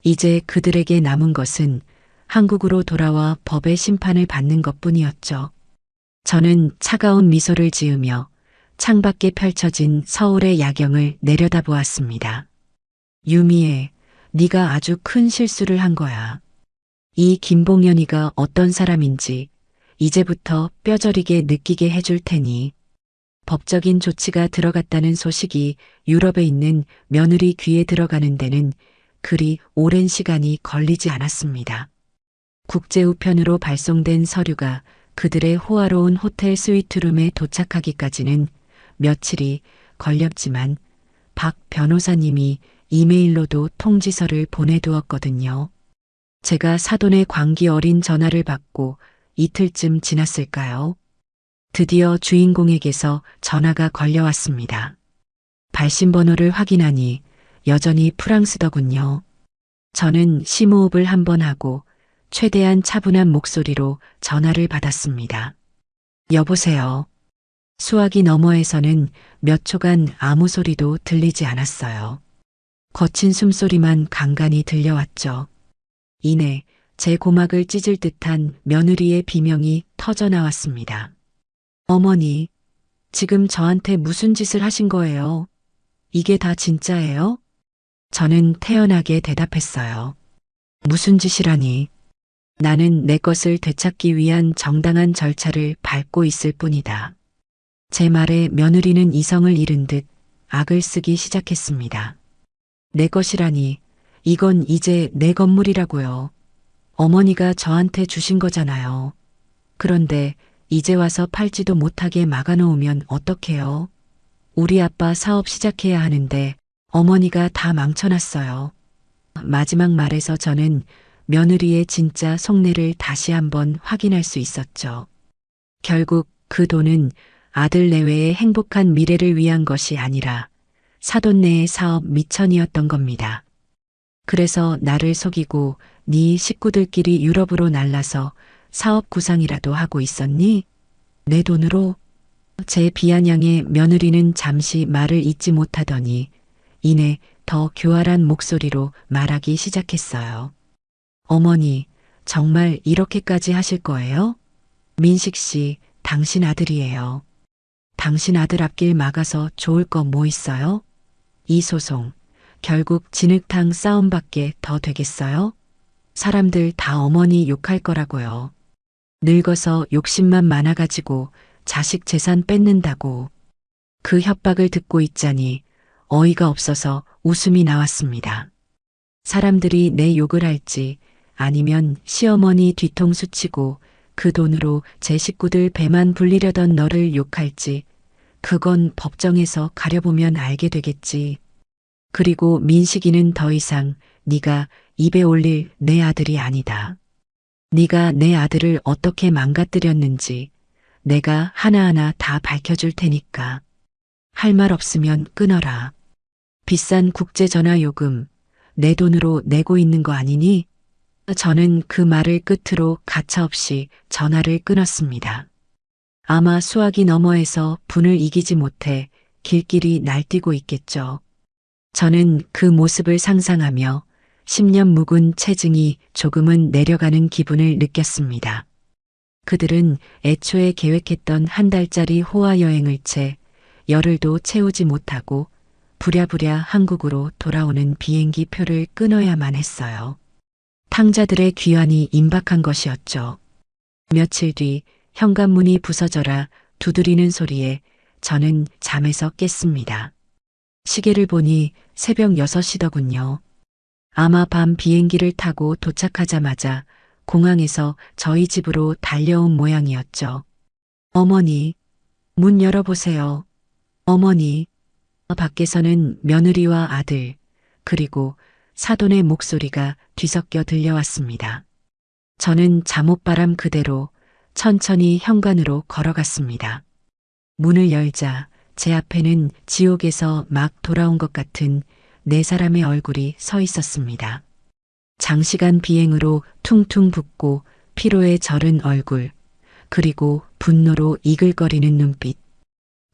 이제 그들에게 남은 것은 한국으로 돌아와 법의 심판을 받는 것뿐이었죠. 저는 차가운 미소를 지으며 창밖에 펼쳐진 서울의 야경을 내려다보았습니다. 유미애, 네가 아주 큰 실수를 한 거야. 이 김봉연이가 어떤 사람인지 이제부터 뼈저리게 느끼게 해줄 테니. 법적인 조치가 들어갔다는 소식이 유럽에 있는 며느리 귀에 들어가는 데는 그리 오랜 시간이 걸리지 않았습니다. 국제우편으로 발송된 서류가 그들의 호화로운 호텔 스위트룸에 도착하기까지는 며칠이 걸렸지만 박 변호사님이 이메일로도 통지서를 보내두었거든요. 제가 사돈의 광기 어린 전화를 받고 이틀쯤 지났을까요? 드디어 주인공에게서 전화가 걸려왔습니다. 발신번호를 확인하니 여전히 프랑스더군요. 저는 심호흡을 한번 하고 최대한 차분한 목소리로 전화를 받았습니다. 여보세요. 수화기 너머에서는 몇 초간 아무 소리도 들리지 않았어요. 거친 숨소리만 간간히 들려왔죠. 이내 제 고막을 찢을 듯한 며느리의 비명이 터져 나왔습니다. 어머니, 지금 저한테 무슨 짓을 하신 거예요? 이게 다 진짜예요? 저는 태연하게 대답했어요. 무슨 짓이라니? 나는 내 것을 되찾기 위한 정당한 절차를 밟고 있을 뿐이다. 제 말에 며느리는 이성을 잃은 듯 악을 쓰기 시작했습니다. 내 것이라니, 이건 이제 내 건물이라고요. 어머니가 저한테 주신 거잖아요. 그런데 이제 와서 팔지도 못하게 막아놓으면 어떡해요? 우리 아빠 사업 시작해야 하는데 어머니가 다 망쳐놨어요. 마지막 말에서 저는 며느리의 진짜 속내를 다시 한번 확인할 수 있었죠. 결국 그 돈은 아들 내외의 행복한 미래를 위한 것이 아니라 사돈네의 사업 미천이었던 겁니다. 그래서 나를 속이고 네 식구들끼리 유럽으로 날라서 사업 구상이라도 하고 있었니? 내 돈으로? 제 비아냥의 며느리는 잠시 말을 잇지 못하더니 이내 더 교활한 목소리로 말하기 시작했어요. 어머니, 정말 이렇게까지 하실 거예요? 민식 씨, 당신 아들이에요. 당신 아들 앞길 막아서 좋을 거 뭐 있어요? 이 소송, 결국 진흙탕 싸움밖에 더 되겠어요? 사람들 다 어머니 욕할 거라고요. 늙어서 욕심만 많아가지고 자식 재산 뺏는다고. 그 협박을 듣고 있자니 어이가 없어서 웃음이 나왔습니다. 사람들이 내 욕을 할지 아니면 시어머니 뒤통수 치고 그 돈으로 제 식구들 배만 불리려던 너를 욕할지 그건 법정에서 가려보면 알게 되겠지. 그리고 민식이는 더 이상 네가 입에 올릴 내 아들이 아니다. 네가 내 아들을 어떻게 망가뜨렸는지 내가 하나하나 다 밝혀줄 테니까. 할 말 없으면 끊어라. 비싼 국제전화 요금 내 돈으로 내고 있는 거 아니니? 저는 그 말을 끝으로 가차없이 전화를 끊었습니다. 아마 수화기 너머에서 분을 이기지 못해 길길이 날뛰고 있겠죠. 저는 그 모습을 상상하며 10년 묵은 체증이 조금은 내려가는 기분을 느꼈습니다. 그들은 애초에 계획했던 한 달짜리 호화 여행을 채 열흘도 채우지 못하고 부랴부랴 한국으로 돌아오는 비행기 표를 끊어야만 했어요. 탕자들의 귀환이 임박한 것이었죠. 며칠 뒤 현관문이 부서져라 두드리는 소리에 저는 잠에서 깼습니다. 시계를 보니 새벽 6시더군요. 아마 밤 비행기를 타고 도착하자마자 공항에서 저희 집으로 달려온 모양이었죠. 어머니, 문 열어보세요. 어머니. 밖에서는 며느리와 아들, 그리고 사돈의 목소리가 뒤섞여 들려왔습니다. 저는 잠옷바람 그대로 천천히 현관으로 걸어갔습니다. 문을 열자 제 앞에는 지옥에서 막 돌아온 것 같은 네 사람의 얼굴이 서 있었습니다. 장시간 비행으로 퉁퉁 붓고 피로에 절은 얼굴, 그리고 분노로 이글거리는 눈빛.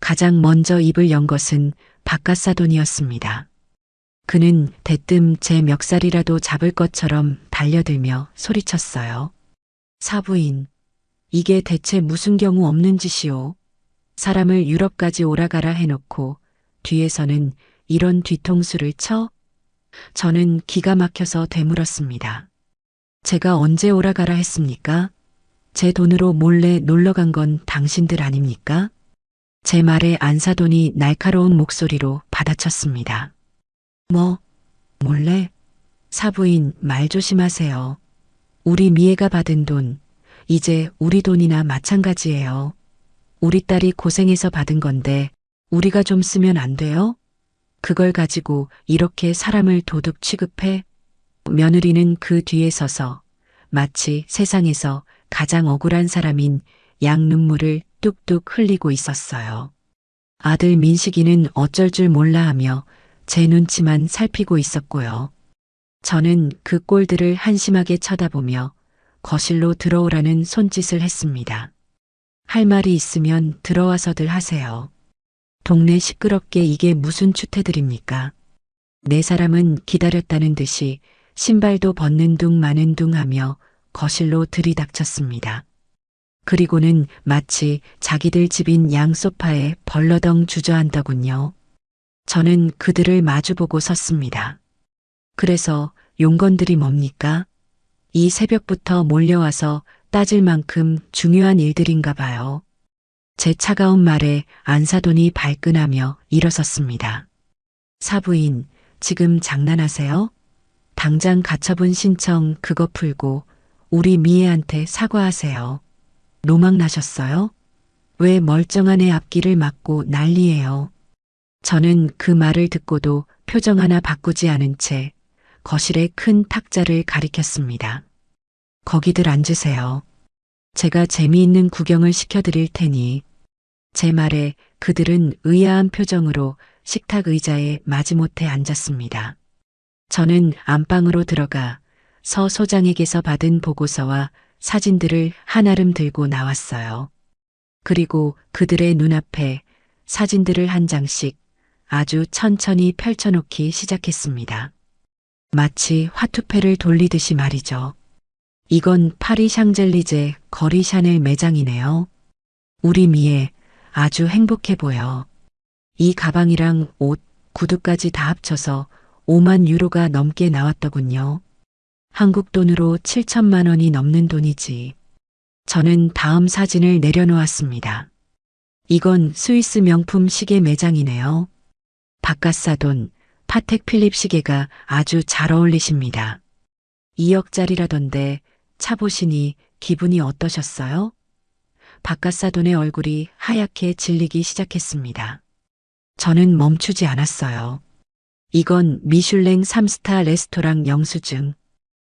가장 먼저 입을 연 것은 박갓사돈이었습니다. 그는 대뜸 제 멱살이라도 잡을 것처럼 달려들며 소리쳤어요. 사부인, 이게 대체 무슨 경우 없는 짓이오. 사람을 유럽까지 오라가라 해놓고 뒤에서는 이런 뒤통수를 쳐? 저는 기가 막혀서 되물었습니다. 제가 언제 오라가라 했습니까? 제 돈으로 몰래 놀러간 건 당신들 아닙니까? 제 말에 안사돈이 날카로운 목소리로 받아쳤습니다. 몰래? 사부인, 말 조심하세요. 우리 미애가 받은 돈, 이제 우리 돈이나 마찬가지예요. 우리 딸이 고생해서 받은 건데 우리가 좀 쓰면 안 돼요? 그걸 가지고 이렇게 사람을 도둑 취급해? 며느리는 그 뒤에 서서 마치 세상에서 가장 억울한 사람인 양 눈물을 뚝뚝 흘리고 있었어요. 아들 민식이는 어쩔 줄 몰라 하며 제 눈치만 살피고 있었고요. 저는 그 꼴들을 한심하게 쳐다보며 거실로 들어오라는 손짓을 했습니다. 할 말이 있으면 들어와서들 하세요. 동네 시끄럽게 이게 무슨 추태들입니까? 네 사람은 기다렸다는 듯이 신발도 벗는 둥 마는 둥 하며 거실로 들이닥쳤습니다. 그리고는 마치 자기들 집인 양 소파에 벌러덩 주저앉더군요. 저는 그들을 마주보고 섰습니다. 그래서 용건들이 뭡니까? 이 새벽부터 몰려와서 따질 만큼 중요한 일들인가 봐요. 제 차가운 말에 안사돈이 발끈하며 일어섰습니다. 사부인, 지금 장난하세요? 당장 가처분 신청 그거 풀고 우리 미애한테 사과하세요. 노망 나셨어요? 왜 멀쩡한 애 앞길을 막고 난리예요? 저는 그 말을 듣고도 표정 하나 바꾸지 않은 채 거실의 큰 탁자를 가리켰습니다. 거기들 앉으세요. 제가 재미있는 구경을 시켜드릴 테니. 제 말에 그들은 의아한 표정으로 식탁 의자에 마지못해 앉았습니다. 저는 안방으로 들어가 서 소장에게서 받은 보고서와 사진들을 한아름 들고 나왔어요. 그리고 그들의 눈앞에 사진들을 한 장씩 아주 천천히 펼쳐놓기 시작했습니다. 마치 화투패를 돌리듯이 말이죠. 이건 파리 샹젤리제 거리 샤넬 매장이네요. 우리 미애 아주 행복해 보여. 이 가방이랑 옷, 구두까지 다 합쳐서 5만 유로가 넘게 나왔더군요. 한국 돈으로 7천만 원이 넘는 돈이지. 저는 다음 사진을 내려놓았습니다. 이건 스위스 명품 시계 매장이네요. 박갓사돈, 파텍 필립 시계가 아주 잘 어울리십니다. 2억짜리라던데 차 보시니 기분이 어떠셨어요? 박갓사돈의 얼굴이 하얗게 질리기 시작했습니다. 저는 멈추지 않았어요. 이건 미슐랭 3스타 레스토랑 영수증.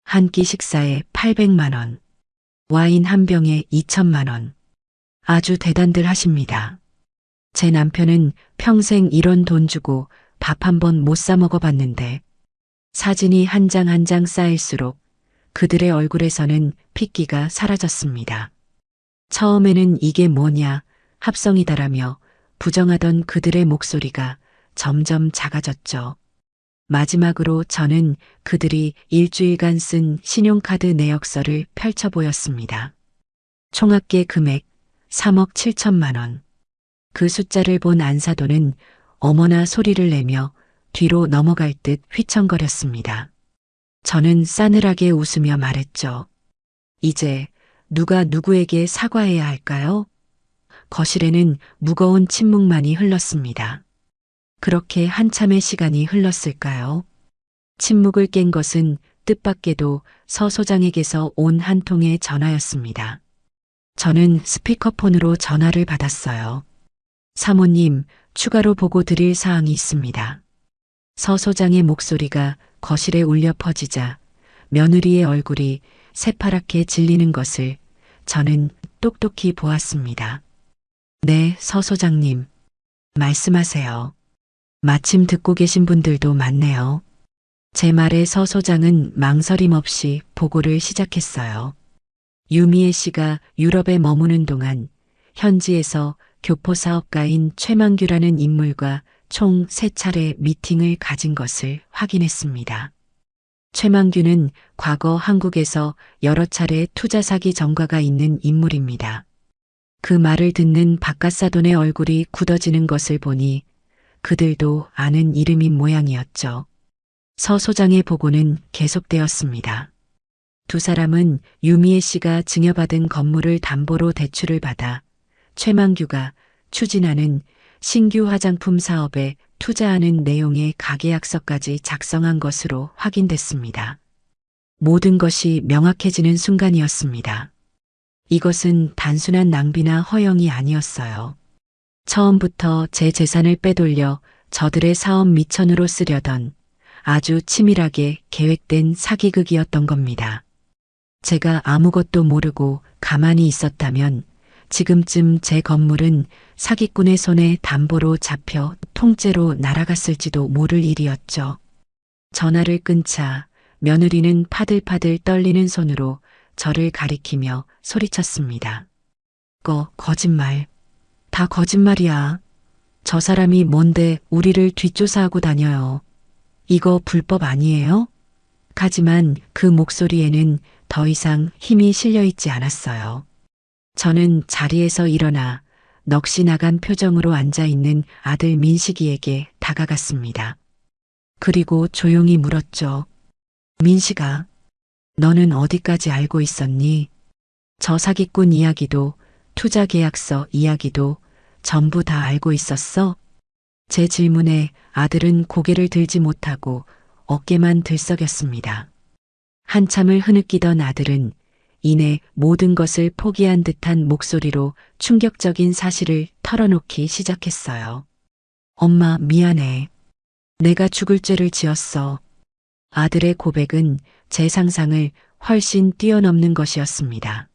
한 끼 식사에 800만 원. 와인 한 병에 2천만 원. 아주 대단들 하십니다. 제 남편은 평생 이런 돈 주고 밥 한 번 못 사 먹어봤는데 사진이 한 장 한 장 쌓일수록 그들의 얼굴에서는 핏기가 사라졌습니다. 처음에는 이게 뭐냐 합성이다라며 부정하던 그들의 목소리가 점점 작아졌죠. 마지막으로 저는 그들이 일주일간 쓴 신용카드 내역서를 펼쳐 보였습니다. 총합계 금액 3억 7천만 원. 그 숫자를 본 안사돈은 어머나 소리를 내며 뒤로 넘어갈 듯 휘청거렸습니다. 저는 싸늘하게 웃으며 말했죠. 이제 누가 누구에게 사과해야 할까요? 거실에는 무거운 침묵만이 흘렀습니다. 그렇게 한참의 시간이 흘렀을까요? 침묵을 깬 것은 뜻밖에도 서 소장에게서 온 한 통의 전화였습니다. 저는 스피커폰으로 전화를 받았어요. 사모님, 추가로 보고 드릴 사항이 있습니다. 서 소장의 목소리가 거실에 울려 퍼지자 며느리의 얼굴이 새파랗게 질리는 것을 저는 똑똑히 보았습니다. 네, 서 소장님. 말씀하세요. 마침 듣고 계신 분들도 많네요. 제 말에 서 소장은 망설임 없이 보고를 시작했어요. 유미애 씨가 유럽에 머무는 동안 현지에서 교포 사업가인 최만규라는 인물과 총 3차례 미팅을 가진 것을 확인했습니다. 최만규는 과거 한국에서 여러 차례 투자 사기 전과가 있는 인물입니다. 그 말을 듣는 박갓사돈의 얼굴이 굳어지는 것을 보니 그들도 아는 이름인 모양이었죠. 서 소장의 보고는 계속되었습니다. 두 사람은 유미애 씨가 증여받은 건물을 담보로 대출을 받아 최만규가 추진하는 신규 화장품 사업에 투자하는 내용의 가계약서까지 작성한 것으로 확인됐습니다. 모든 것이 명확해지는 순간이었습니다. 이것은 단순한 낭비나 허영이 아니었어요. 처음부터 제 재산을 빼돌려 저들의 사업 미천으로 쓰려던 아주 치밀하게 계획된 사기극이었던 겁니다. 제가 아무것도 모르고 가만히 있었다면 지금쯤 제 건물은 사기꾼의 손에 담보로 잡혀 통째로 날아갔을지도 모를 일이었죠. 전화를 끊자 며느리는 파들파들 떨리는 손으로 저를 가리키며 소리쳤습니다. 거짓말. 다 거짓말이야. 저 사람이 뭔데 우리를 뒷조사하고 다녀요. 이거 불법 아니에요? 하지만 그 목소리에는 더 이상 힘이 실려 있지 않았어요. 저는 자리에서 일어나 넋이 나간 표정으로 앉아있는 아들 민식이에게 다가갔습니다. 그리고 조용히 물었죠. 민식아, 너는 어디까지 알고 있었니? 저 사기꾼 이야기도 투자계약서 이야기도 전부 다 알고 있었어? 제 질문에 아들은 고개를 들지 못하고 어깨만 들썩였습니다. 한참을 흐느끼던 아들은 이내 모든 것을 포기한 듯한 목소리로 충격적인 사실을 털어놓기 시작했어요. 엄마, 미안해. 내가 죽을 죄를 지었어. 아들의 고백은 제 상상을 훨씬 뛰어넘는 것이었습니다.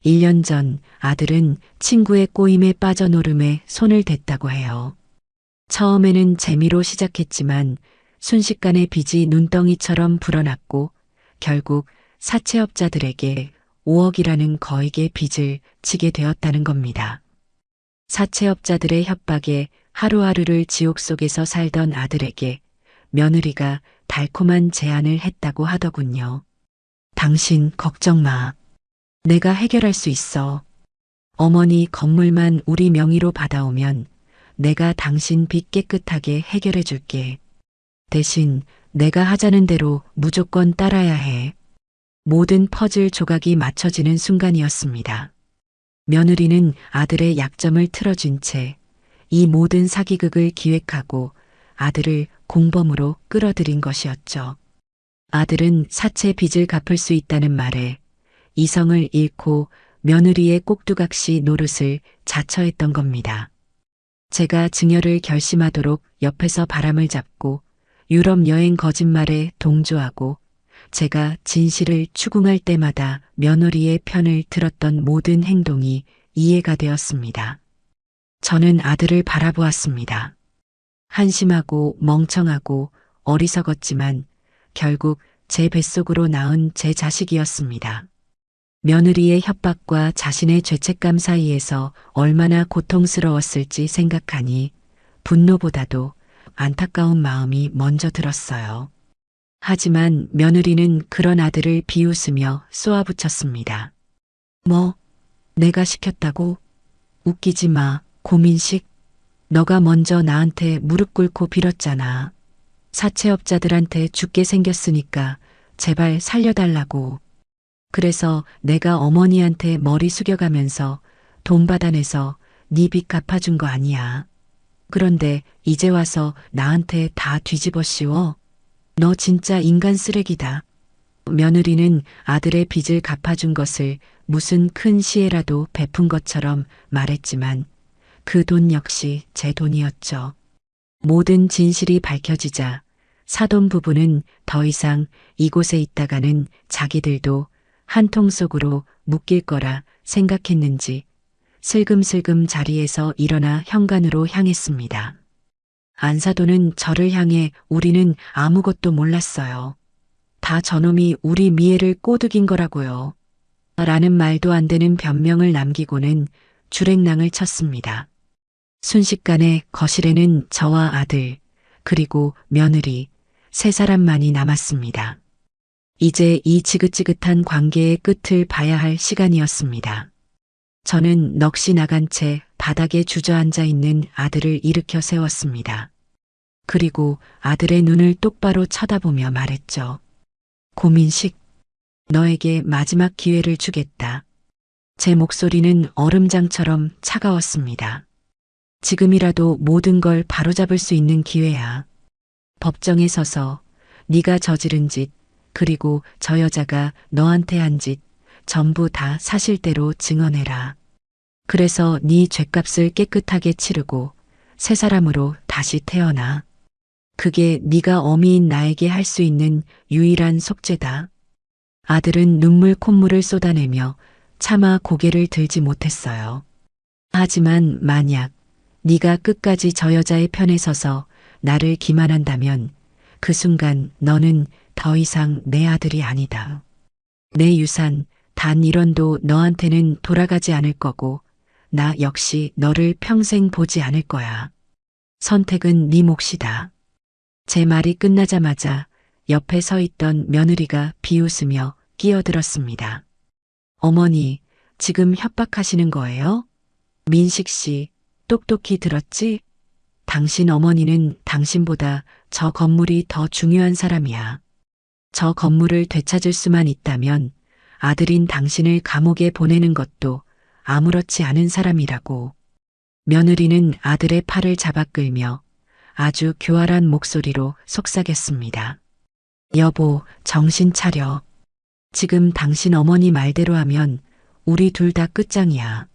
1년 전 아들은 친구의 꼬임에 빠져 노름에 손을 댔다고 해요. 처음에는 재미로 시작했지만 순식간에 빚이 눈덩이처럼 불어났고 결국 사채업자들에게 5억이라는 거액의 빚을 지게 되었다는 겁니다. 사채업자들의 협박에 하루하루를 지옥 속에서 살던 아들에게 며느리가 달콤한 제안을 했다고 하더군요. 당신 걱정 마. 내가 해결할 수 있어. 어머니 건물만 우리 명의로 받아오면 내가 당신 빚 깨끗하게 해결해 줄게. 대신 내가 하자는 대로 무조건 따라야 해. 모든 퍼즐 조각이 맞춰지는 순간이었습니다. 며느리는 아들의 약점을 틀어준 채 이 모든 사기극을 기획하고 아들을 공범으로 끌어들인 것이었죠. 아들은 사채 빚을 갚을 수 있다는 말에 이성을 잃고 며느리의 꼭두각시 노릇을 자처했던 겁니다. 제가 증여를 결심하도록 옆에서 바람을 잡고 유럽 여행 거짓말에 동조하고 제가 진실을 추궁할 때마다 며느리의 편을 들었던 모든 행동이 이해가 되었습니다. 저는 아들을 바라보았습니다. 한심하고 멍청하고 어리석었지만 결국 제 뱃속으로 낳은 제 자식이었습니다. 며느리의 협박과 자신의 죄책감 사이에서 얼마나 고통스러웠을지 생각하니 분노보다도 안타까운 마음이 먼저 들었어요. 하지만 며느리는 그런 아들을 비웃으며 쏘아붙였습니다. 뭐, 내가 시켰다고? 웃기지 마, 고민식. 너가 먼저 나한테 무릎 꿇고 빌었잖아. 사채업자들한테 죽게 생겼으니까 제발 살려달라고. 그래서 내가 어머니한테 머리 숙여가면서 돈 받아내서 네 빚 갚아준 거 아니야. 그런데 이제 와서 나한테 다 뒤집어 씌워. 너 진짜 인간 쓰레기다. 며느리는 아들의 빚을 갚아준 것을 무슨 큰 시혜라도 베푼 것처럼 말했지만 그 돈 역시 제 돈이었죠. 모든 진실이 밝혀지자 사돈 부부는 더 이상 이곳에 있다가는 자기들도 한 통 속으로 묶일 거라 생각했는지 슬금슬금 자리에서 일어나 현관으로 향했습니다. 안사돈은 저를 향해 우리는 아무것도 몰랐어요. 다 저놈이 우리 미애를 꼬드긴 거라고요. 라는 말도 안 되는 변명을 남기고는 주랭랑을 쳤습니다. 순식간에 거실에는 저와 아들, 그리고 며느리, 세 사람만이 남았습니다. 이제 이 지긋지긋한 관계의 끝을 봐야 할 시간이었습니다. 저는 넋이 나간 채 바닥에 주저앉아 있는 아들을 일으켜 세웠습니다. 그리고 아들의 눈을 똑바로 쳐다보며 말했죠. 고민식, 너에게 마지막 기회를 주겠다. 제 목소리는 얼음장처럼 차가웠습니다. 지금이라도 모든 걸 바로잡을 수 있는 기회야. 법정에 서서 네가 저지른 짓, 그리고 저 여자가 너한테 한 짓 전부 다 사실대로 증언해라. 그래서 네 죗값을 깨끗하게 치르고 새 사람으로 다시 태어나. 그게 네가 어미인 나에게 할 수 있는 유일한 속죄다. 아들은 눈물 콧물을 쏟아내며 차마 고개를 들지 못했어요. 하지만 만약 네가 끝까지 저 여자의 편에 서서 나를 기만한다면 그 순간 너는 더 이상 내 아들이 아니다. 내 유산 단 1원도 너한테는 돌아가지 않을 거고 나 역시 너를 평생 보지 않을 거야. 선택은 네 몫이다. 제 말이 끝나자마자 옆에 서 있던 며느리가 비웃으며 끼어들었습니다. 어머니, 지금 협박하시는 거예요? 민식 씨, 똑똑히 들었지? 당신 어머니는 당신보다 저 건물이 더 중요한 사람이야. 저 건물을 되찾을 수만 있다면 아들인 당신을 감옥에 보내는 것도 아무렇지 않은 사람이라고. 며느리는 아들의 팔을 잡아 끌며 아주 교활한 목소리로 속삭였습니다. 여보, 정신 차려. 지금 당신 어머니 말대로 하면 우리 둘 다 끝장이야.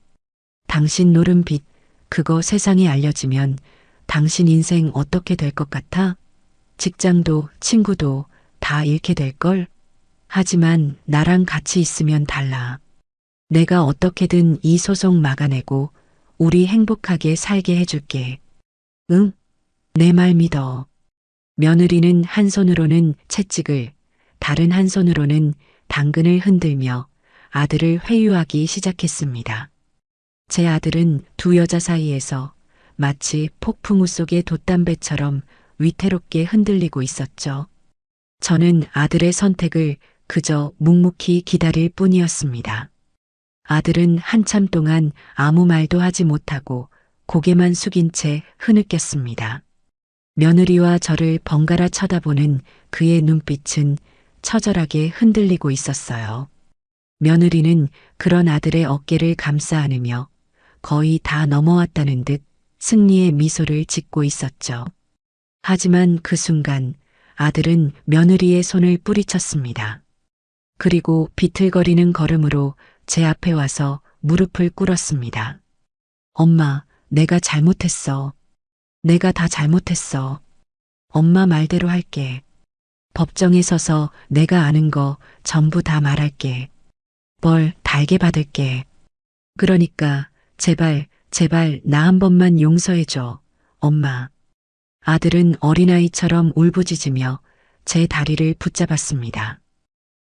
당신 노른 빚, 그거 세상에 알려지면 당신 인생 어떻게 될 것 같아? 직장도 친구도 다 잃게 될걸? 하지만 나랑 같이 있으면 달라. 내가 어떻게든 이 소송 막아내고 우리 행복하게 살게 해줄게. 응? 내 말 믿어. 며느리는 한 손으로는 채찍을, 다른 한 손으로는 당근을 흔들며 아들을 회유하기 시작했습니다. 제 아들은 두 여자 사이에서 마치 폭풍우 속의 돛담배처럼 위태롭게 흔들리고 있었죠. 저는 아들의 선택을 그저 묵묵히 기다릴 뿐이었습니다. 아들은 한참 동안 아무 말도 하지 못하고 고개만 숙인 채 흐느꼈습니다. 며느리와 저를 번갈아 쳐다보는 그의 눈빛은 처절하게 흔들리고 있었어요. 며느리는 그런 아들의 어깨를 감싸 안으며 거의 다 넘어왔다는 듯 승리의 미소를 짓고 있었죠. 하지만 그 순간 아들은 며느리의 손을 뿌리쳤습니다. 그리고 비틀거리는 걸음으로 제 앞에 와서 무릎을 꿇었습니다. 엄마, 내가 잘못했어. 내가 다 잘못했어. 엄마 말대로 할게. 법정에 서서 내가 아는 거 전부 다 말할게. 벌 달게 받을게. 그러니까 제발, 제발 나 한 번만 용서해줘. 엄마. 아들은 어린아이처럼 울부짖으며 제 다리를 붙잡았습니다.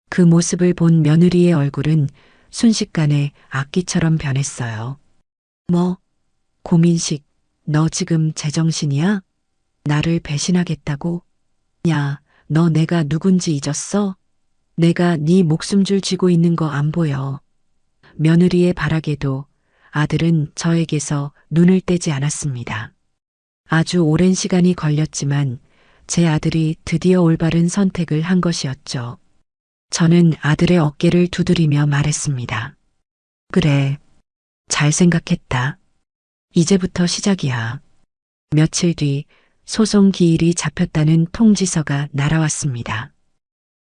그 모습을 본 며느리의 얼굴은 순식간에 악기처럼 변했어요. 뭐? 고민식, 너 지금 제정신이야? 나를 배신하겠다고? 야, 너 내가 누군지 잊었어? 내가 네 목숨줄 쥐고 있는 거 안 보여. 며느리의 바라게도 아들은 저에게서 눈을 떼지 않았습니다. 아주 오랜 시간이 걸렸지만 제 아들이 드디어 올바른 선택을 한 것이었죠. 저는 아들의 어깨를 두드리며 말했습니다. 그래, 잘 생각했다. 이제부터 시작이야. 며칠 뒤 소송 기일이 잡혔다는 통지서가 날아왔습니다.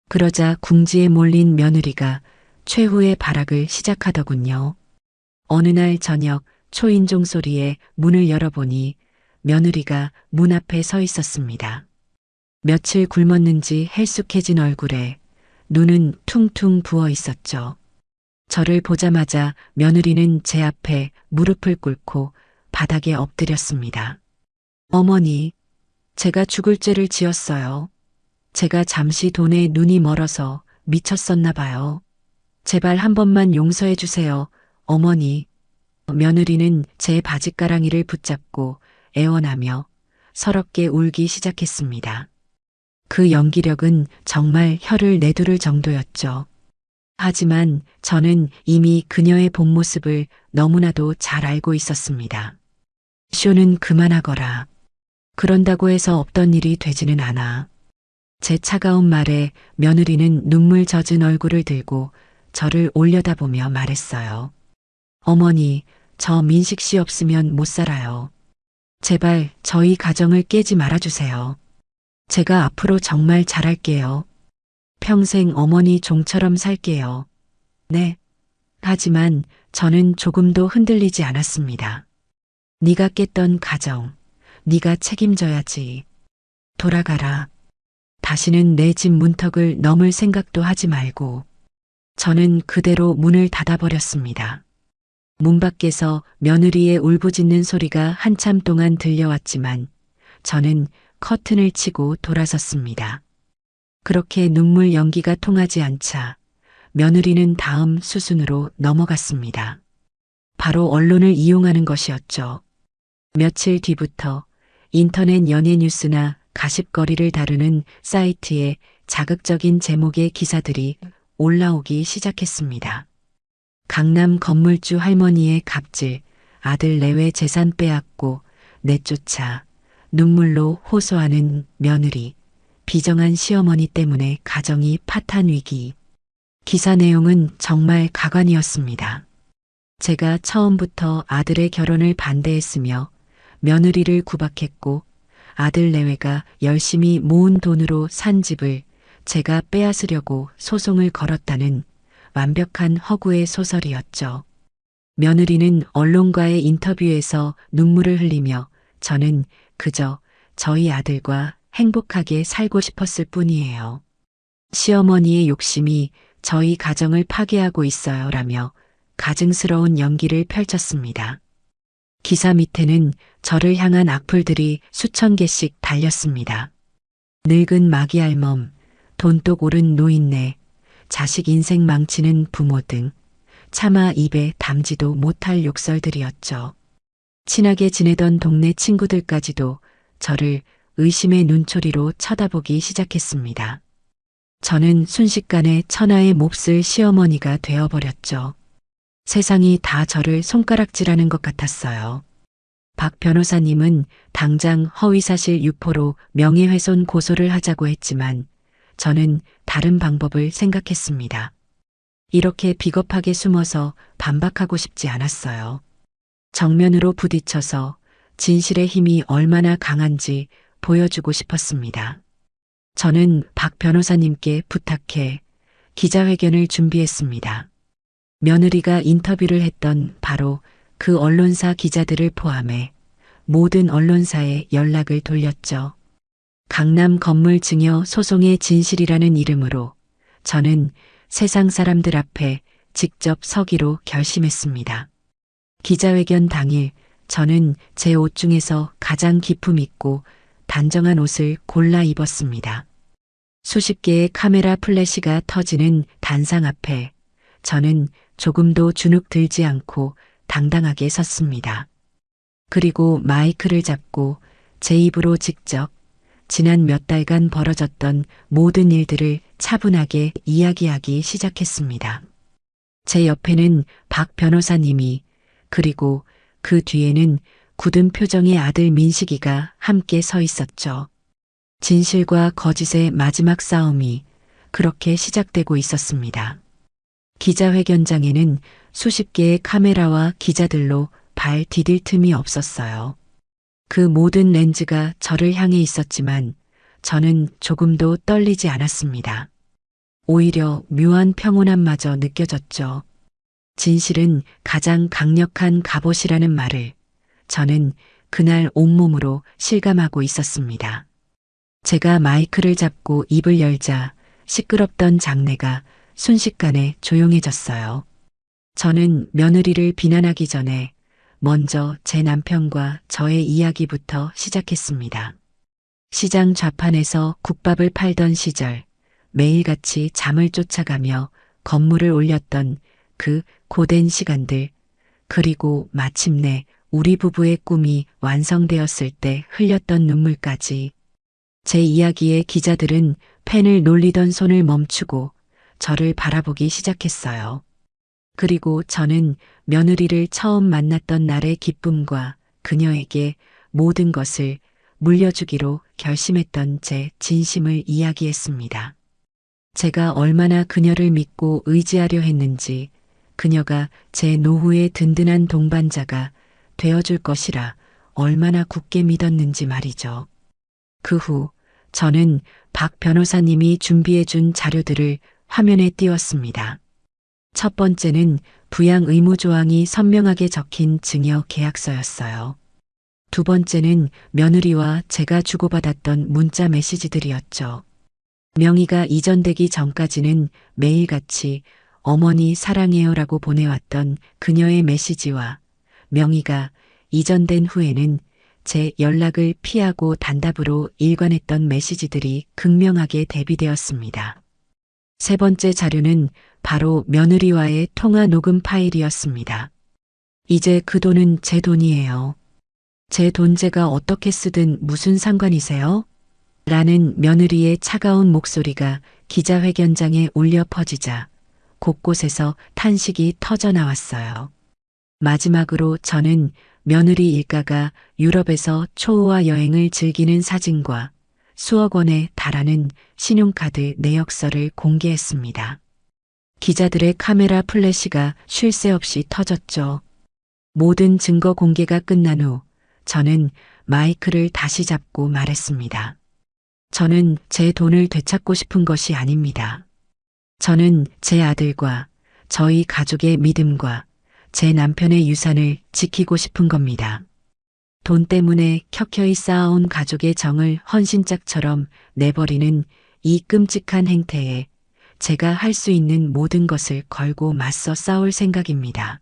그러자 궁지에 몰린 며느리가 최후의 발악을 시작하더군요. 어느 날 저녁 초인종 소리에 문을 열어보니 며느리가 문 앞에 서 있었습니다. 며칠 굶었는지 헬쑥해진 얼굴에 눈은 퉁퉁 부어 있었죠. 저를 보자마자 며느리는 제 앞에 무릎을 꿇고 바닥에 엎드렸습니다. 어머니, 제가 죽을 죄를 지었어요. 제가 잠시 돈에 눈이 멀어서 미쳤었나 봐요. 제발 한 번만 용서해 주세요, 어머니. 며느리는 제 바짓가랑이를 붙잡고 애원하며 서럽게 울기 시작했습니다. 그 연기력은 정말 혀를 내두를 정도였죠. 하지만 저는 이미 그녀의 본 모습을 너무나도 잘 알고 있었습니다. 쇼는 그만하거라. 그런다고 해서 없던 일이 되지는 않아. 제 차가운 말에 며느리는 눈물 젖은 얼굴을 들고 저를 올려다보며 말했어요. 어머니, 저 민식 씨 없으면 못 살아요. 제발 저희 가정을 깨지 말아주세요. 제가 앞으로 정말 잘할게요. 평생 어머니 종처럼 살게요. 네. 하지만 저는 조금도 흔들리지 않았습니다. 네가 깼던 가정, 네가 책임져야지. 돌아가라. 다시는 내 집 문턱을 넘을 생각도 하지 말고. 저는 그대로 문을 닫아버렸습니다. 문 밖에서 며느리의 울부짖는 소리가 한참 동안 들려왔지만 저는 커튼을 치고 돌아섰습니다. 그렇게 눈물 연기가 통하지 않자 며느리는 다음 수순으로 넘어갔습니다. 바로 언론을 이용하는 것이었죠. 며칠 뒤부터 인터넷 연예 뉴스나 가십거리를 다루는 사이트에 자극적인 제목의 기사들이 올라오기 시작했습니다. 강남 건물주 할머니의 갑질, 아들 내외 재산 빼앗고 내쫓아 눈물로 호소하는 며느리, 비정한 시어머니 때문에 가정이 파탄 위기. 기사 내용은 정말 가관이었습니다. 제가 처음부터 아들의 결혼을 반대했으며 며느리를 구박했고 아들 내외가 열심히 모은 돈으로 산 집을 제가 빼앗으려고 소송을 걸었다는 완벽한 허구의 소설이었죠. 며느리는 언론과의 인터뷰에서 눈물을 흘리며 저는 그저 저희 아들과 행복하게 살고 싶었을 뿐이에요. 시어머니의 욕심이 저희 가정을 파괴하고 있어요 라며 가증스러운 연기를 펼쳤습니다. 기사 밑에는 저를 향한 악플들이 수천 개씩 달렸습니다. 늙은 마기 알멈, 돈독 오른 노인네, 자식 인생 망치는 부모 등 차마 입에 담지도 못할 욕설들이었죠. 친하게 지내던 동네 친구들까지도 저를 의심의 눈초리로 쳐다보기 시작했습니다. 저는 순식간에 천하의 몹쓸 시어머니가 되어버렸죠. 세상이 다 저를 손가락질하는 것 같았어요. 박 변호사님은 당장 허위사실 유포로 명예훼손 고소를 하자고 했지만 저는 다른 방법을 생각했습니다. 이렇게 비겁하게 숨어서 반박하고 싶지 않았어요. 정면으로 부딪혀서 진실의 힘이 얼마나 강한지 보여주고 싶었습니다. 저는 박 변호사님께 부탁해 기자회견을 준비했습니다. 며느리가 인터뷰를 했던 바로 그 언론사 기자들을 포함해 모든 언론사에 연락을 돌렸죠. 강남 건물 증여 소송의 진실이라는 이름으로 저는 세상 사람들 앞에 직접 서기로 결심했습니다. 기자회견 당일 저는 제 옷 중에서 가장 기품 있고 단정한 옷을 골라 입었습니다. 수십 개의 카메라 플래시가 터지는 단상 앞에 저는 조금도 주눅 들지 않고 당당하게 섰습니다. 그리고 마이크를 잡고 제 입으로 직접 지난 몇 달간 벌어졌던 모든 일들을 차분하게 이야기하기 시작했습니다. 제 옆에는 박 변호사님이 그리고 그 뒤에는 굳은 표정의 아들 민식이가 함께 서 있었죠. 진실과 거짓의 마지막 싸움이 그렇게 시작되고 있었습니다. 기자회견장에는 수십 개의 카메라와 기자들로 발 디딜 틈이 없었어요. 그 모든 렌즈가 저를 향해 있었지만 저는 조금도 떨리지 않았습니다. 오히려 묘한 평온함마저 느껴졌죠. 진실은 가장 강력한 갑옷이라는 말을 저는 그날 온몸으로 실감하고 있었습니다. 제가 마이크를 잡고 입을 열자 시끄럽던 장내가 순식간에 조용해졌어요. 저는 며느리를 비난하기 전에 먼저 제 남편과 저의 이야기부터 시작했습니다. 시장 좌판에서 국밥을 팔던 시절 매일같이 잠을 쫓아가며 건물을 올렸던 그 고된 시간들, 그리고 마침내 우리 부부의 꿈이 완성되었을 때 흘렸던 눈물까지. 제 이야기에 기자들은 펜을 놀리던 손을 멈추고 저를 바라보기 시작했어요. 그리고 저는 며느리를 처음 만났던 날의 기쁨과 그녀에게 모든 것을 물려주기로 결심했던 제 진심을 이야기했습니다. 제가 얼마나 그녀를 믿고 의지하려 했는지, 그녀가 제 노후의 든든한 동반자가 되어줄 것이라 얼마나 굳게 믿었는지 말이죠. 그 후 저는 박 변호사님이 준비해 준 자료들을 화면에 띄웠습니다. 첫 번째는 부양 의무 조항이 선명하게 적힌 증여 계약서였어요. 두 번째는 며느리와 제가 주고받았던 문자 메시지들이었죠. 명의가 이전되기 전까지는 매일같이 어머니 사랑해요라고 보내왔던 그녀의 메시지와 명의가 이전된 후에는 제 연락을 피하고 단답으로 일관했던 메시지들이 극명하게 대비되었습니다. 세 번째 자료는 바로 며느리와의 통화 녹음 파일이었습니다. 이제 그 돈은 제 돈이에요. 제 돈 제가 어떻게 쓰든 무슨 상관이세요? 라는 며느리의 차가운 목소리가 기자회견장에 울려 퍼지자 곳곳에서 탄식이 터져 나왔어요. 마지막으로 저는 며느리 일가가 유럽에서 초호화 여행을 즐기는 사진과 수억 원에 달하는 신용카드 내역서를 공개했습니다. 기자들의 카메라 플래시가 쉴 새 없이 터졌죠. 모든 증거 공개가 끝난 후 저는 마이크를 다시 잡고 말했습니다. 저는 제 돈을 되찾고 싶은 것이 아닙니다. 저는 제 아들과 저희 가족의 믿음과 제 남편의 유산을 지키고 싶은 겁니다. 돈 때문에 켜켜이 쌓아온 가족의 정을 헌신짝처럼 내버리는 이 끔찍한 행태에 제가 할 수 있는 모든 것을 걸고 맞서 싸울 생각입니다.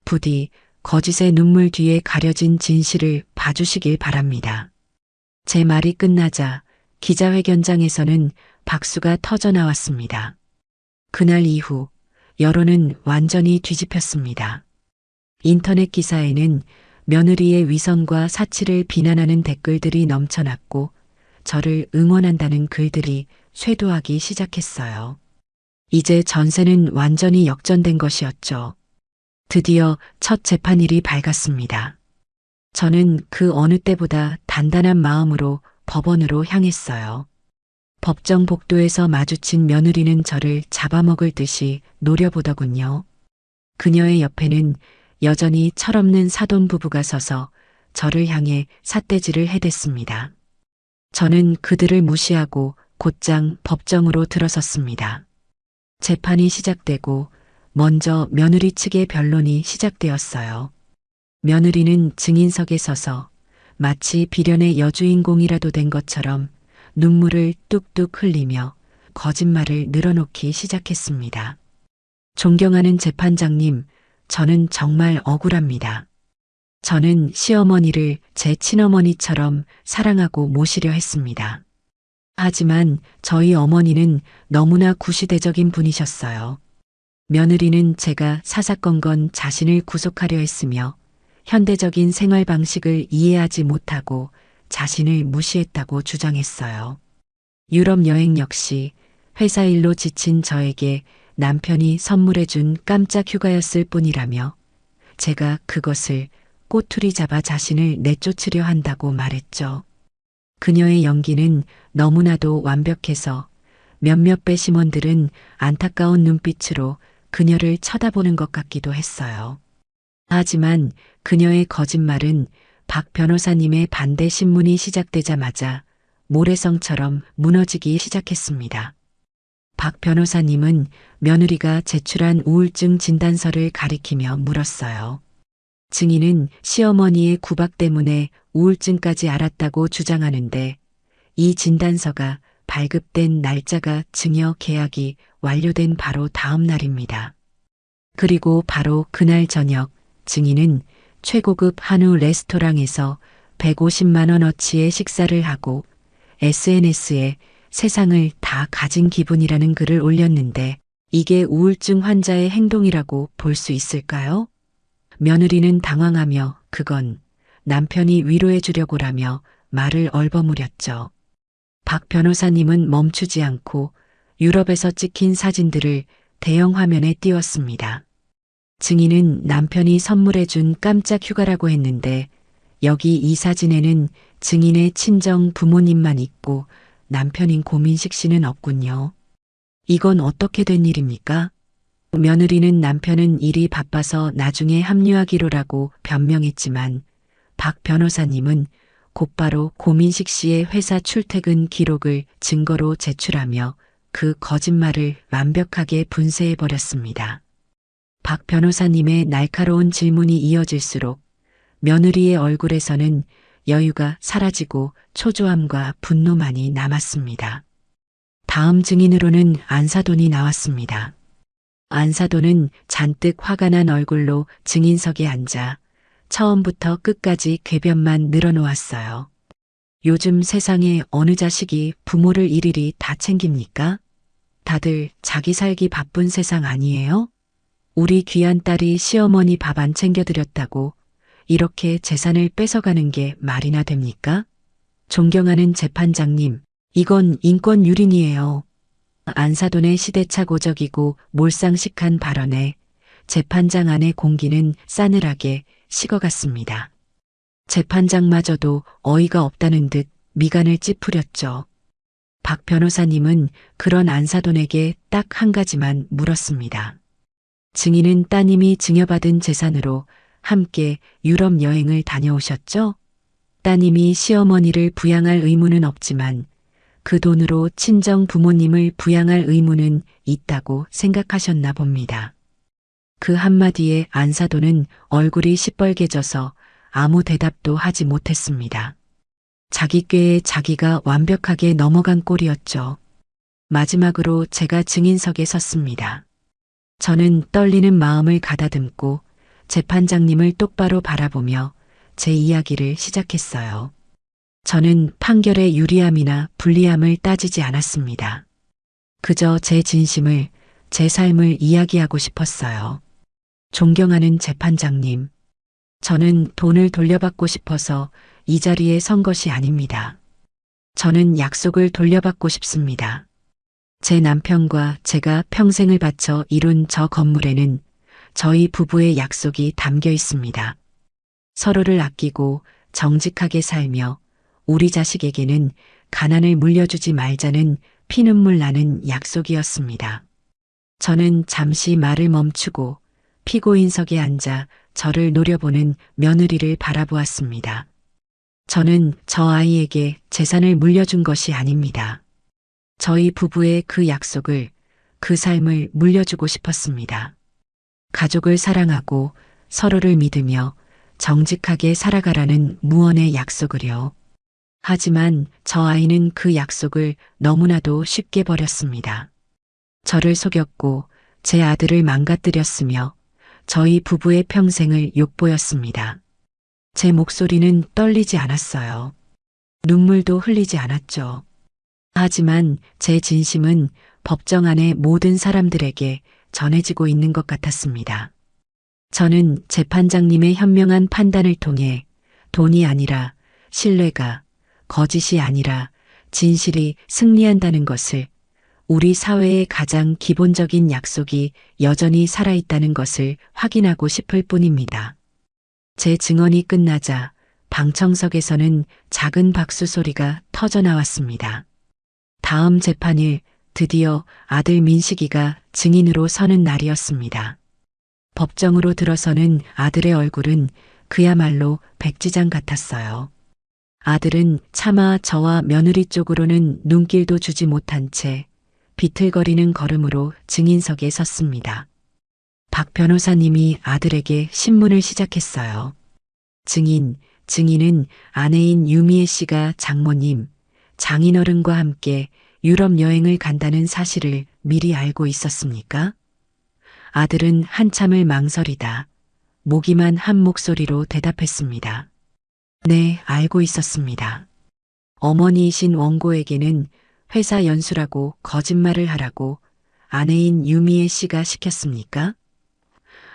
부디 거짓의 눈물 뒤에 가려진 진실을 봐주시길 바랍니다. 제 말이 끝나자 기자회견장에서는 박수가 터져 나왔습니다. 그날 이후 여론은 완전히 뒤집혔습니다. 인터넷 기사에는 며느리의 위선과 사치를 비난하는 댓글들이 넘쳐났고 저를 응원한다는 글들이 쇄도하기 시작했어요. 이제 전세는 완전히 역전된 것이었죠. 드디어 첫 재판일이 밝았습니다. 저는 그 어느 때보다 단단한 마음으로 법원으로 향했어요. 법정 복도에서 마주친 며느리는 저를 잡아먹을 듯이 노려보더군요. 그녀의 옆에는 여전히 철없는 사돈 부부가 서서 저를 향해 삿대질을 해댔습니다. 저는 그들을 무시하고 곧장 법정으로 들어섰습니다. 재판이 시작되고 먼저 며느리 측의 변론이 시작되었어요. 며느리는 증인석에 서서 마치 비련의 여주인공이라도 된 것처럼 눈물을 뚝뚝 흘리며 거짓말을 늘어놓기 시작했습니다. 존경하는 재판장님, 저는 정말 억울합니다. 저는 시어머니를 제 친어머니처럼 사랑하고 모시려 했습니다. 하지만 저희 어머니는 너무나 구시대적인 분이셨어요. 며느리는 제가 사사건건 자신을 구속하려 했으며 현대적인 생활 방식을 이해하지 못하고 자신을 무시했다고 주장했어요. 유럽 여행 역시 회사 일로 지친 저에게 남편이 선물해준 깜짝 휴가였을 뿐이라며 제가 그것을 꼬투리 잡아 자신을 내쫓으려 한다고 말했죠. 그녀의 연기는 너무나도 완벽해서 몇몇 배심원들은 안타까운 눈빛으로 그녀를 쳐다보는 것 같기도 했어요. 하지만 그녀의 거짓말은 박 변호사님의 반대 신문이 시작되자마자 모래성처럼 무너지기 시작했습니다. 박 변호사님은 며느리가 제출한 우울증 진단서를 가리키며 물었어요. 증인은 시어머니의 구박 때문에 우울증까지 앓았다고 주장하는데 이 진단서가 발급된 날짜가 증여 계약이 완료된 바로 다음 날입니다. 그리고 바로 그날 저녁 증인은 최고급 한우 레스토랑에서 150만 원어치의 식사를 하고 SNS에 세상을 다 가진 기분이라는 글을 올렸는데 이게 우울증 환자의 행동이라고 볼 수 있을까요? 며느리는 당황하며 그건 남편이 위로해 주려고라며 말을 얼버무렸죠. 박 변호사님은 멈추지 않고 유럽에서 찍힌 사진들을 대형 화면에 띄웠습니다. 증인은 남편이 선물해 준 깜짝 휴가라고 했는데 여기 이 사진에는 증인의 친정 부모님만 있고 남편인 고민식 씨는 없군요. 이건 어떻게 된 일입니까? 며느리는 남편은 일이 바빠서 나중에 합류하기로라고 변명했지만 박 변호사님은 곧바로 고민식 씨의 회사 출퇴근 기록을 증거로 제출하며 그 거짓말을 완벽하게 분쇄해버렸습니다. 박 변호사님의 날카로운 질문이 이어질수록 며느리의 얼굴에서는 여유가 사라지고 초조함과 분노만이 남았습니다. 다음 증인으로는 안사돈이 나왔습니다. 안사돈은 잔뜩 화가 난 얼굴로 증인석에 앉아 처음부터 끝까지 궤변만 늘어놓았어요. 요즘 세상에 어느 자식이 부모를 일일이 다 챙깁니까? 다들 자기 살기 바쁜 세상 아니에요? 우리 귀한 딸이 시어머니 밥 안 챙겨드렸다고 이렇게 재산을 뺏어가는 게 말이나 됩니까? 존경하는 재판장님, 이건 인권 유린이에요. 안사돈의 시대착오적이고 몰상식한 발언에 재판장 안의 공기는 싸늘하게 식어갔습니다. 재판장마저도 어이가 없다는 듯 미간을 찌푸렸죠. 박 변호사님은 그런 안사돈에게 딱 한 가지만 물었습니다. 증인은 따님이 증여받은 재산으로 함께 유럽 여행을 다녀오셨죠? 따님이 시어머니를 부양할 의무는 없지만 그 돈으로 친정 부모님을 부양할 의무는 있다고 생각하셨나 봅니다. 그 한마디에 안사돈은 얼굴이 시뻘개져서 아무 대답도 하지 못했습니다. 자기 꾀에 자기가 완벽하게 넘어간 꼴이었죠. 마지막으로 제가 증인석에 섰습니다. 저는 떨리는 마음을 가다듬고 재판장님을 똑바로 바라보며 제 이야기를 시작했어요. 저는 판결의 유리함이나 불리함을 따지지 않았습니다. 그저 제 진심을, 제 삶을 이야기하고 싶었어요. 존경하는 재판장님, 저는 돈을 돌려받고 싶어서 이 자리에 선 것이 아닙니다. 저는 약속을 돌려받고 싶습니다. 제 남편과 제가 평생을 바쳐 이룬 저 건물에는 저희 부부의 약속이 담겨 있습니다. 서로를 아끼고 정직하게 살며 우리 자식에게는 가난을 물려주지 말자는 피눈물 나는 약속이었습니다. 저는 잠시 말을 멈추고 피고인석에 앉아 저를 노려보는 며느리를 바라보았습니다. 저는 저 아이에게 재산을 물려준 것이 아닙니다. 저희 부부의 그 약속을, 그 삶을 물려주고 싶었습니다. 가족을 사랑하고 서로를 믿으며 정직하게 살아가라는 무언의 약속을요. 하지만 저 아이는 그 약속을 너무나도 쉽게 버렸습니다. 저를 속였고 제 아들을 망가뜨렸으며 저희 부부의 평생을 욕보였습니다. 제 목소리는 떨리지 않았어요. 눈물도 흘리지 않았죠. 하지만 제 진심은 법정 안의 모든 사람들에게 전해지고 있는 것 같았습니다. 저는 재판장님의 현명한 판단을 통해 돈이 아니라 신뢰가, 거짓이 아니라 진실이 승리한다는 것을, 우리 사회의 가장 기본적인 약속이 여전히 살아있다는 것을 확인하고 싶을 뿐입니다. 제 증언이 끝나자 방청석에서는 작은 박수 소리가 터져 나왔습니다. 다음 재판일 드디어 아들 민식이가 증인으로 서는 날이었습니다. 법정으로 들어서는 아들의 얼굴은 그야말로 백지장 같았어요. 아들은 차마 저와 며느리 쪽으로는 눈길도 주지 못한 채 비틀거리는 걸음으로 증인석에 섰습니다. 박 변호사님이 아들에게 신문을 시작했어요. 증인은 아내인 유미애 씨가 장모님, 장인어른과 함께 유럽 여행을 간다는 사실을 미리 알고 있었습니까? 아들은 한참을 망설이다 모기만 한 목소리로 대답했습니다. 네, 알고 있었습니다. 어머니이신 원고에게는 회사 연수라고 거짓말을 하라고 아내인 유미애 씨가 시켰습니까?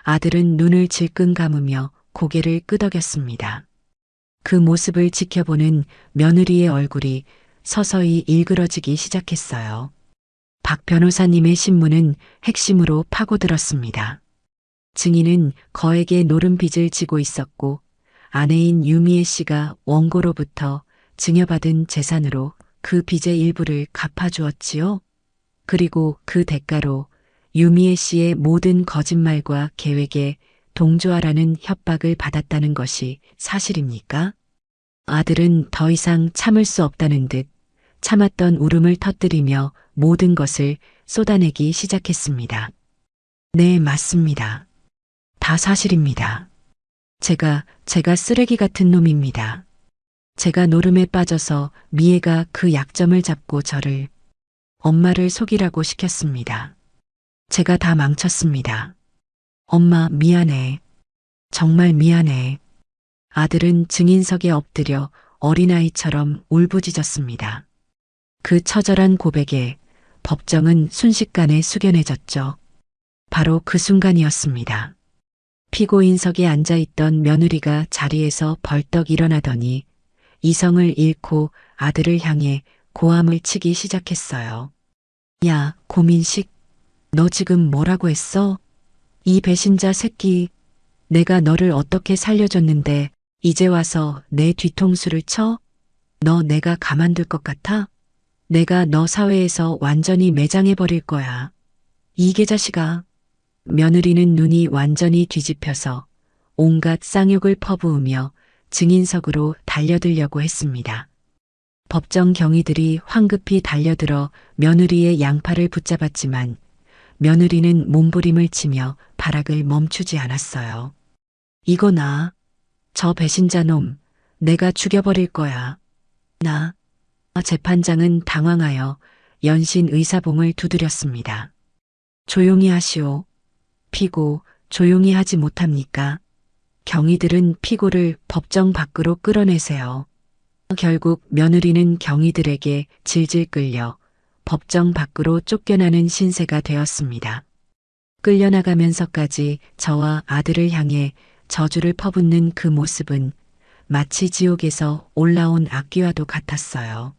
아들은 눈을 질끈 감으며 고개를 끄덕였습니다. 그 모습을 지켜보는 며느리의 얼굴이 서서히 일그러지기 시작했어요. 박 변호사님의 신문은 핵심으로 파고들었습니다. 증인은 거액의 노름 빚을 지고 있었고 아내인 유미애 씨가 원고로부터 증여받은 재산으로 그 빚의 일부를 갚아주었지요. 그리고 그 대가로 유미애 씨의 모든 거짓말과 계획에 동조하라는 협박을 받았다는 것이 사실입니까? 아들은 더 이상 참을 수 없다는 듯 참았던 울음을 터뜨리며 모든 것을 쏟아내기 시작했습니다. 네, 맞습니다. 다 사실입니다. 제가 쓰레기 같은 놈입니다. 제가 노름에 빠져서 미애가 그 약점을 잡고 저를 엄마를 속이라고 시켰습니다. 제가 다 망쳤습니다. 엄마 미안해. 정말 미안해. 아들은 증인석에 엎드려 어린아이처럼 울부짖었습니다. 그 처절한 고백에 법정은 순식간에 숙연해졌죠. 바로 그 순간이었습니다. 피고인석에 앉아있던 며느리가 자리에서 벌떡 일어나더니 이성을 잃고 아들을 향해 고함을 치기 시작했어요. 야, 고민식, 너 지금 뭐라고 했어? 이 배신자 새끼, 내가 너를 어떻게 살려줬는데 이제 와서 내 뒤통수를 쳐? 너 내가 가만둘 것 같아? 내가 너 사회에서 완전히 매장해버릴 거야. 이 개자식아. 며느리는 눈이 완전히 뒤집혀서 온갖 쌍욕을 퍼부으며 증인석으로 달려들려고 했습니다. 법정 경위들이 황급히 달려들어 며느리의 양팔을 붙잡았지만 며느리는 몸부림을 치며 발악을 멈추지 않았어요. 이거 나, 저 배신자 놈, 내가 죽여버릴 거야. 나. 재판장은 당황하여 연신 의사봉을 두드렸습니다. 조용히 하시오. 피고, 조용히 하지 못합니까? 경위들은 피고를 법정 밖으로 끌어내세요. 결국 며느리는 경위들에게 질질 끌려 법정 밖으로 쫓겨나는 신세가 되었습니다. 끌려나가면서까지 저와 아들을 향해 저주를 퍼붓는 그 모습은 마치 지옥에서 올라온 악귀와도 같았어요.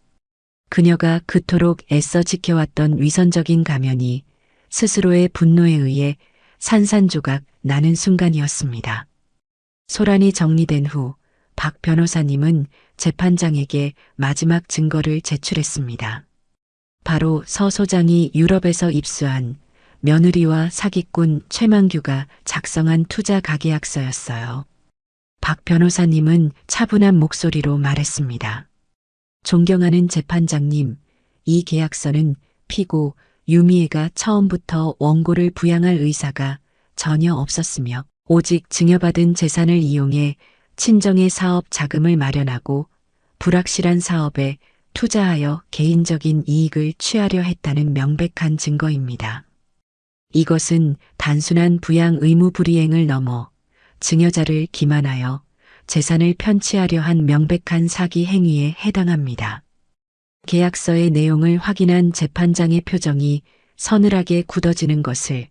그녀가 그토록 애써 지켜왔던 위선적인 가면이 스스로의 분노에 의해 산산조각 나는 순간이었습니다. 소란이 정리된 후 박 변호사님은 재판장에게 마지막 증거를 제출했습니다. 바로 서 소장이 유럽에서 입수한 며느리와 사기꾼 최만규가 작성한 투자 가계약서였어요. 박 변호사님은 차분한 목소리로 말했습니다. 존경하는 재판장님, 이 계약서는 피고 유미애가 처음부터 원고를 부양할 의사가 전혀 없었으며 오직 증여받은 재산을 이용해 친정의 사업 자금을 마련하고 불확실한 사업에 투자하여 개인적인 이익을 취하려 했다는 명백한 증거입니다. 이것은 단순한 부양 의무 불이행을 넘어 증여자를 기만하여 재산을 편취하려 한 명백한 사기 행위에 해당합니다. 계약서의 내용을 확인한 재판장의 표정이 서늘하게 굳어지는 것을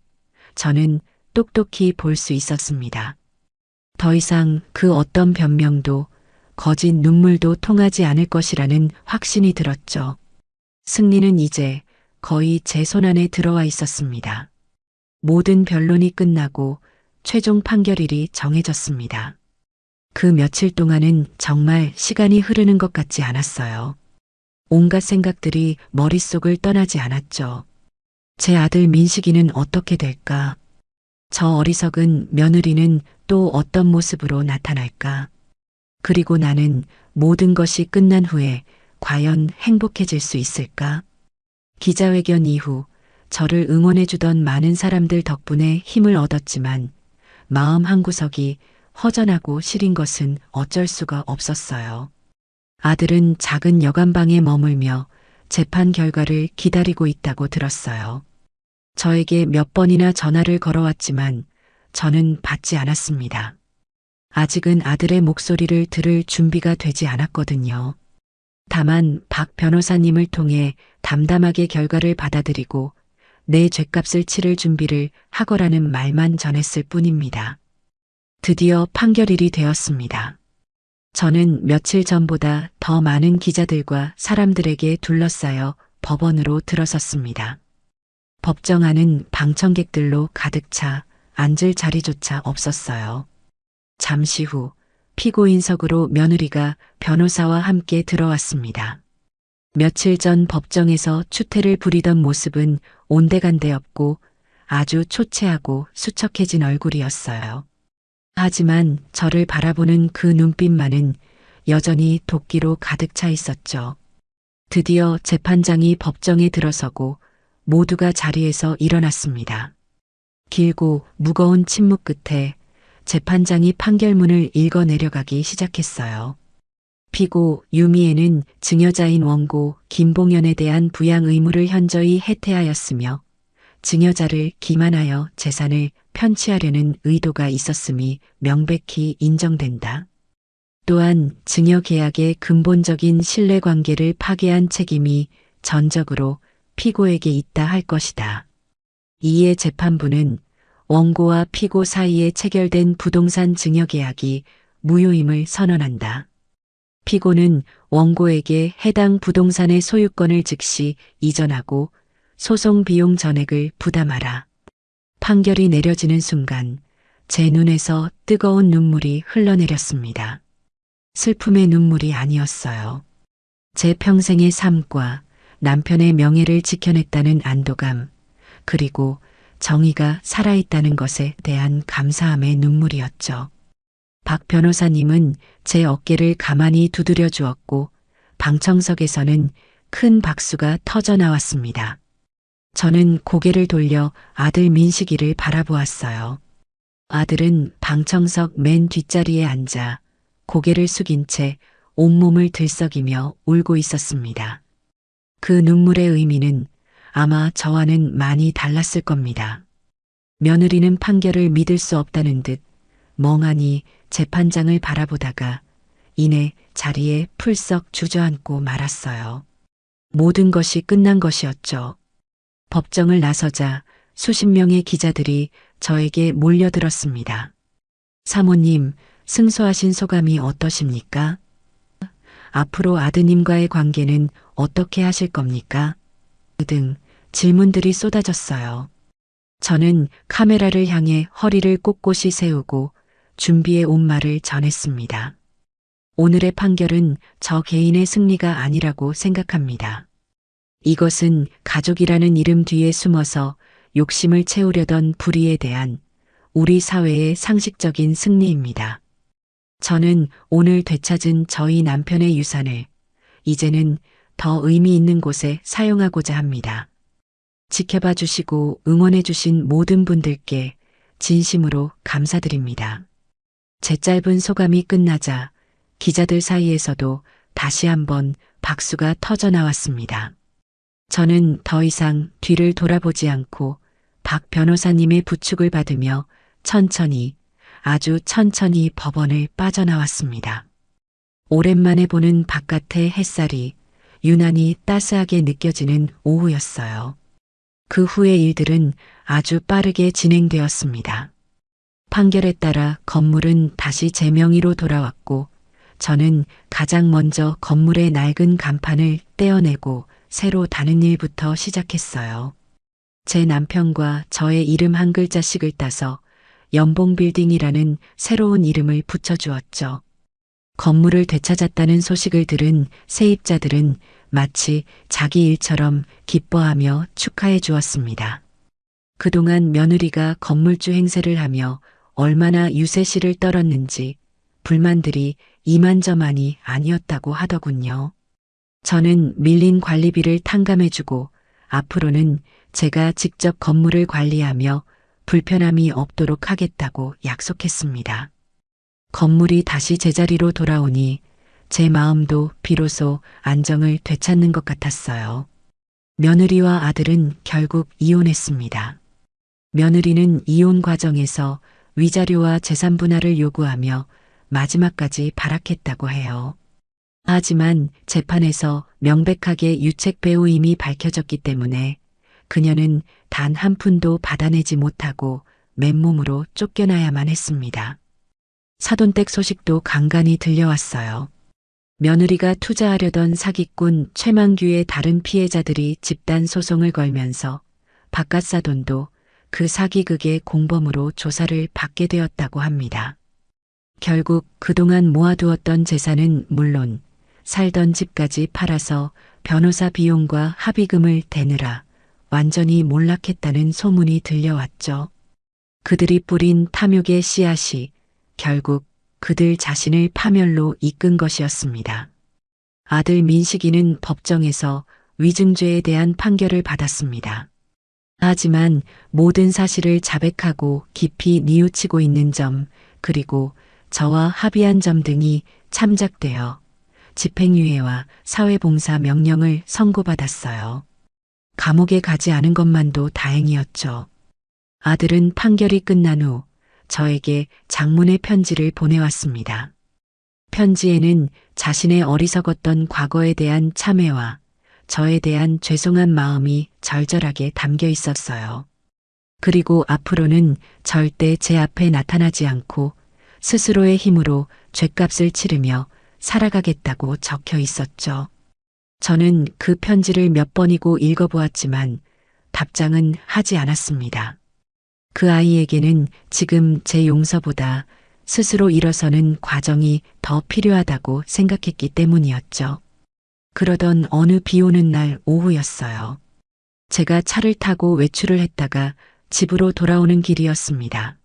저는 똑똑히 볼 수 있었습니다. 더 이상 그 어떤 변명도 거짓 눈물도 통하지 않을 것이라는 확신이 들었죠. 승리는 이제 거의 제 손안에 들어와 있었습니다. 모든 변론이 끝나고 최종 판결일이 정해졌습니다. 그 며칠 동안은 정말 시간이 흐르는 것 같지 않았어요. 온갖 생각들이 머릿속을 떠나지 않았죠. 제 아들 민식이는 어떻게 될까? 저 어리석은 며느리는 또 어떤 모습으로 나타날까? 그리고 나는 모든 것이 끝난 후에 과연 행복해질 수 있을까? 기자회견 이후 저를 응원해주던 많은 사람들 덕분에 힘을 얻었지만 마음 한구석이 허전하고 시린 것은 어쩔 수가 없었어요. 아들은 작은 여관방에 머물며 재판 결과를 기다리고 있다고 들었어요. 저에게 몇 번이나 전화를 걸어왔지만 저는 받지 않았습니다. 아직은 아들의 목소리를 들을 준비가 되지 않았거든요. 다만 박 변호사님을 통해 담담하게 결과를 받아들이고 내 죗값을 치를 준비를 하거라는 말만 전했을 뿐입니다. 드디어 판결일이 되었습니다. 저는 며칠 전보다 더 많은 기자들과 사람들에게 둘러싸여 법원으로 들어섰습니다. 법정 안은 방청객들로 가득 차 앉을 자리조차 없었어요. 잠시 후 피고인석으로 며느리가 변호사와 함께 들어왔습니다. 며칠 전 법정에서 추태를 부리던 모습은 온데간데 없고 아주 초췌하고 수척해진 얼굴이었어요. 하지만 저를 바라보는 그 눈빛만은 여전히 도끼로 가득 차 있었죠. 드디어 재판장이 법정에 들어서고 모두가 자리에서 일어났습니다. 길고 무거운 침묵 끝에 재판장이 판결문을 읽어 내려가기 시작했어요. 피고 유미애는 증여자인 원고 김봉연에 대한 부양 의무를 현저히 해태하였으며 증여자를 기만하여 재산을 편취하려는 의도가 있었음이 명백히 인정된다. 또한 증여계약의 근본적인 신뢰관계를 파괴한 책임이 전적으로 피고에게 있다 할 것이다. 이에 재판부는 원고와 피고 사이에 체결된 부동산 증여계약이 무효임을 선언한다. 피고는 원고에게 해당 부동산의 소유권을 즉시 이전하고 소송 비용 전액을 부담하라. 판결이 내려지는 순간 제 눈에서 뜨거운 눈물이 흘러내렸습니다. 슬픔의 눈물이 아니었어요. 제 평생의 삶과 남편의 명예를 지켜냈다는 안도감, 그리고 정의가 살아있다는 것에 대한 감사함의 눈물이었죠. 박 변호사님은 제 어깨를 가만히 두드려 주었고 방청석에서는 큰 박수가 터져 나왔습니다. 저는 고개를 돌려 아들 민식이를 바라보았어요. 아들은 방청석 맨 뒷자리에 앉아 고개를 숙인 채 온몸을 들썩이며 울고 있었습니다. 그 눈물의 의미는 아마 저와는 많이 달랐을 겁니다. 며느리는 판결을 믿을 수 없다는 듯 멍하니 재판장을 바라보다가 이내 자리에 풀썩 주저앉고 말았어요. 모든 것이 끝난 것이었죠. 법정을 나서자 수십 명의 기자들이 저에게 몰려들었습니다. 사모님, 승소하신 소감이 어떠십니까? 앞으로 아드님과의 관계는 어떻게 하실 겁니까? 등 질문들이 쏟아졌어요. 저는 카메라를 향해 허리를 꼿꼿이 세우고 준비해 온 말을 전했습니다. 오늘의 판결은 저 개인의 승리가 아니라고 생각합니다. 이것은 가족이라는 이름 뒤에 숨어서 욕심을 채우려던 불의에 대한 우리 사회의 상식적인 승리입니다. 저는 오늘 되찾은 저희 남편의 유산을 이제는 더 의미 있는 곳에 사용하고자 합니다. 지켜봐 주시고 응원해 주신 모든 분들께 진심으로 감사드립니다. 제 짧은 소감이 끝나자 기자들 사이에서도 다시 한번 박수가 터져 나왔습니다. 저는 더 이상 뒤를 돌아보지 않고 박 변호사님의 부축을 받으며 천천히, 아주 천천히 법원을 빠져나왔습니다. 오랜만에 보는 바깥의 햇살이 유난히 따스하게 느껴지는 오후였어요. 그 후의 일들은 아주 빠르게 진행되었습니다. 판결에 따라 건물은 다시 제 명의로 돌아왔고 저는 가장 먼저 건물의 낡은 간판을 떼어내고 새로 다는 일부터 시작했어요. 제 남편과 저의 이름 한 글자씩을 따서 연봉빌딩이라는 새로운 이름을 붙여주었죠. 건물을 되찾았다는 소식을 들은 세입자들은 마치 자기 일처럼 기뻐하며 축하해 주었습니다. 그동안 며느리가 건물주 행세를 하며 얼마나 유세시를 떨었는지 불만들이 이만저만이 아니었다고 하더군요. 저는 밀린 관리비를 탕감해주고 앞으로는 제가 직접 건물을 관리하며 불편함이 없도록 하겠다고 약속했습니다. 건물이 다시 제자리로 돌아오니 제 마음도 비로소 안정을 되찾는 것 같았어요. 며느리와 아들은 결국 이혼했습니다. 며느리는 이혼 과정에서 위자료와 재산 분할을 요구하며 마지막까지 발악했다고 해요. 하지만 재판에서 명백하게 유책 배우임이 밝혀졌기 때문에 그녀는 단 한 푼도 받아내지 못하고 맨몸으로 쫓겨나야만 했습니다. 사돈댁 소식도 간간히 들려왔어요. 며느리가 투자하려던 사기꾼 최만규의 다른 피해자들이 집단 소송을 걸면서 바깥 사돈도 그 사기극의 공범으로 조사를 받게 되었다고 합니다. 결국 그동안 모아두었던 재산은 물론 살던 집까지 팔아서 변호사 비용과 합의금을 대느라 완전히 몰락했다는 소문이 들려왔죠. 그들이 뿌린 탐욕의 씨앗이 결국 그들 자신을 파멸로 이끈 것이었습니다. 아들 민식이는 법정에서 위증죄에 대한 판결을 받았습니다. 하지만 모든 사실을 자백하고 깊이 뉘우치고 있는 점, 그리고 저와 합의한 점 등이 참작되어 집행유예와 사회봉사 명령을 선고받았어요. 감옥에 가지 않은 것만도 다행이었죠. 아들은 판결이 끝난 후 저에게 장문의 편지를 보내왔습니다. 편지에는 자신의 어리석었던 과거에 대한 참회와 저에 대한 죄송한 마음이 절절하게 담겨 있었어요. 그리고 앞으로는 절대 제 앞에 나타나지 않고 스스로의 힘으로 죗값을 치르며 살아가겠다고 적혀 있었죠. 저는 그 편지를 몇 번이고 읽어보았지만 답장은 하지 않았습니다. 그 아이에게는 지금 제 용서보다 스스로 일어서는 과정이 더 필요하다고 생각했기 때문이었죠. 그러던 어느 비 오는 날 오후였어요. 제가 차를 타고 외출을 했다가 집으로 돌아오는 길이었습니다.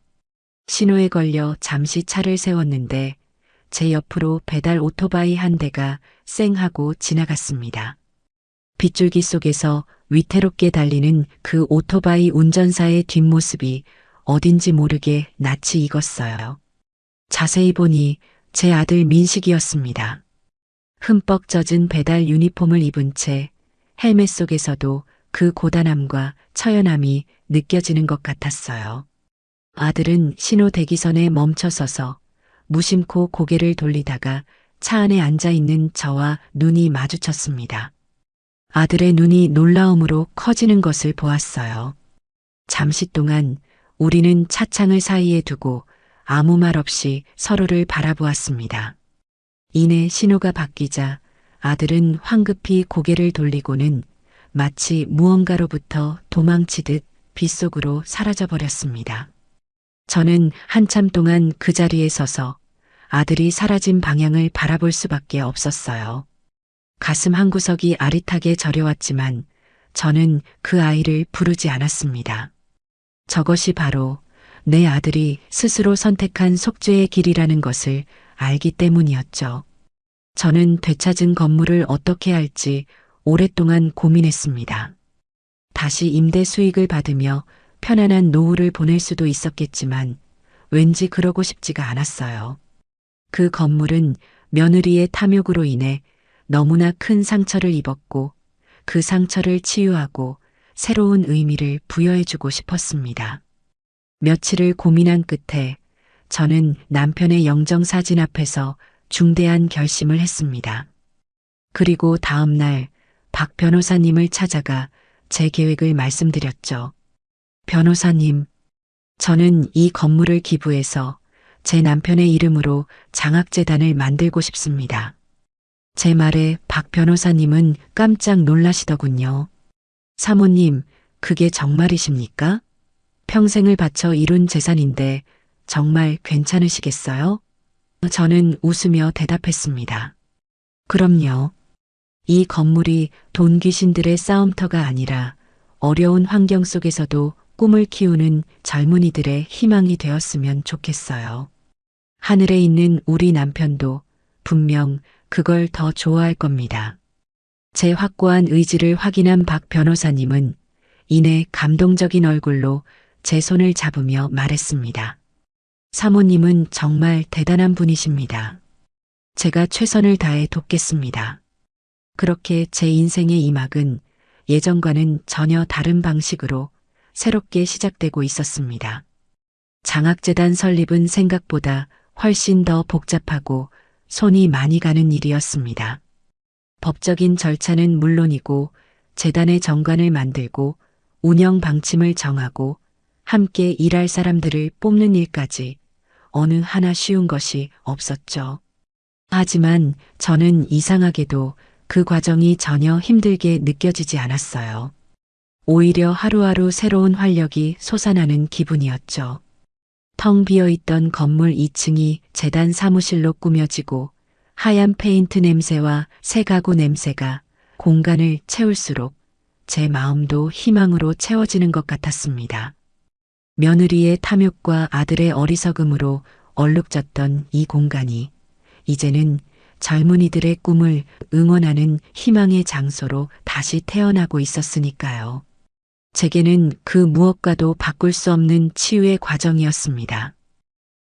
신호에 걸려 잠시 차를 세웠는데 제 옆으로 배달 오토바이 한 대가 쌩 하고 지나갔습니다. 빗줄기 속에서 위태롭게 달리는 그 오토바이 운전사의 뒷모습이 어딘지 모르게 낯이 익었어요. 자세히 보니 제 아들 민식이었습니다. 흠뻑 젖은 배달 유니폼을 입은 채 헬멧 속에서도 그 고단함과 처연함이 느껴지는 것 같았어요. 아들은 신호 대기선에 멈춰서서 무심코 고개를 돌리다가 차 안에 앉아 있는 저와 눈이 마주쳤습니다. 아들의 눈이 놀라움으로 커지는 것을 보았어요. 잠시 동안 우리는 차창을 사이에 두고 아무 말 없이 서로를 바라보았습니다. 이내 신호가 바뀌자 아들은 황급히 고개를 돌리고는 마치 무언가로부터 도망치듯 빗속으로 사라져버렸습니다. 저는 한참 동안 그 자리에 서서 아들이 사라진 방향을 바라볼 수밖에 없었어요. 가슴 한구석이 아릿하게 저려왔지만 저는 그 아이를 부르지 않았습니다. 저것이 바로 내 아들이 스스로 선택한 속죄의 길이라는 것을 알기 때문이었죠. 저는 되찾은 건물을 어떻게 할지 오랫동안 고민했습니다. 다시 임대 수익을 받으며 편안한 노후를 보낼 수도 있었겠지만 왠지 그러고 싶지가 않았어요. 그 건물은 며느리의 탐욕으로 인해 너무나 큰 상처를 입었고 그 상처를 치유하고 새로운 의미를 부여해주고 싶었습니다. 며칠을 고민한 끝에 저는 남편의 영정사진 앞에서 중대한 결심을 했습니다. 그리고 다음 날 박 변호사님을 찾아가 제 계획을 말씀드렸죠. 변호사님, 저는 이 건물을 기부해서 제 남편의 이름으로 장학재단을 만들고 싶습니다. 제 말에 박 변호사님은 깜짝 놀라시더군요. 사모님, 그게 정말이십니까? 평생을 바쳐 이룬 재산인데 정말 괜찮으시겠어요? 저는 웃으며 대답했습니다. 그럼요. 이 건물이 돈 귀신들의 싸움터가 아니라 어려운 환경 속에서도 꿈을 키우는 젊은이들의 희망이 되었으면 좋겠어요. 하늘에 있는 우리 남편도 분명 그걸 더 좋아할 겁니다. 제 확고한 의지를 확인한 박 변호사님은 이내 감동적인 얼굴로 제 손을 잡으며 말했습니다. 사모님은 정말 대단한 분이십니다. 제가 최선을 다해 돕겠습니다. 그렇게 제 인생의 이 막은 예전과는 전혀 다른 방식으로 새롭게 시작되고 있었습니다. 장학재단 설립은 생각보다 훨씬 더 복잡하고 손이 많이 가는 일이었습니다. 법적인 절차는 물론이고 재단의 정관을 만들고 운영 방침을 정하고 함께 일할 사람들을 뽑는 일까지 어느 하나 쉬운 것이 없었죠. 하지만 저는 이상하게도 그 과정이 전혀 힘들게 느껴지지 않았어요. 오히려 하루하루 새로운 활력이 솟아나는 기분이었죠. 텅 비어있던 건물 2층이 재단 사무실로 꾸며지고 하얀 페인트 냄새와 새 가구 냄새가 공간을 채울수록 제 마음도 희망으로 채워지는 것 같았습니다. 며느리의 탐욕과 아들의 어리석음으로 얼룩졌던 이 공간이 이제는 젊은이들의 꿈을 응원하는 희망의 장소로 다시 태어나고 있었으니까요. 제게는 그 무엇과도 바꿀 수 없는 치유의 과정이었습니다.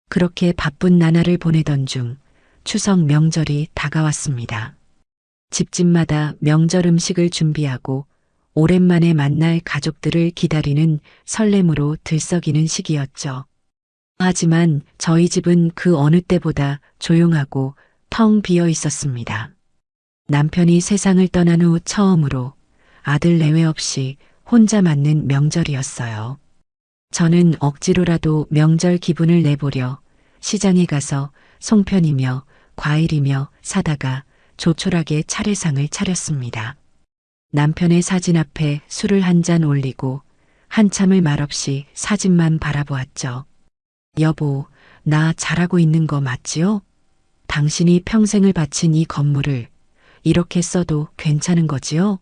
그렇게 바쁜 나날을 보내던 중 추석 명절이 다가왔습니다. 집집마다 명절 음식을 준비하고 오랜만에 만날 가족들을 기다리는 설렘으로 들썩이는 시기였죠. 하지만 저희 집은 그 어느 때보다 조용하고 텅 비어 있었습니다. 남편이 세상을 떠난 후 처음으로 아들 내외 없이 혼자 맞는 명절이었어요. 저는 억지로라도 명절 기분을 내보려 시장에 가서 송편이며 과일이며 사다가 조촐하게 차례상을 차렸습니다. 남편의 사진 앞에 술을 한 잔 올리고 한참을 말없이 사진만 바라보았죠. 여보, 나 잘하고 있는 거 맞지요? 당신이 평생을 바친 이 건물을 이렇게 써도 괜찮은 거지요?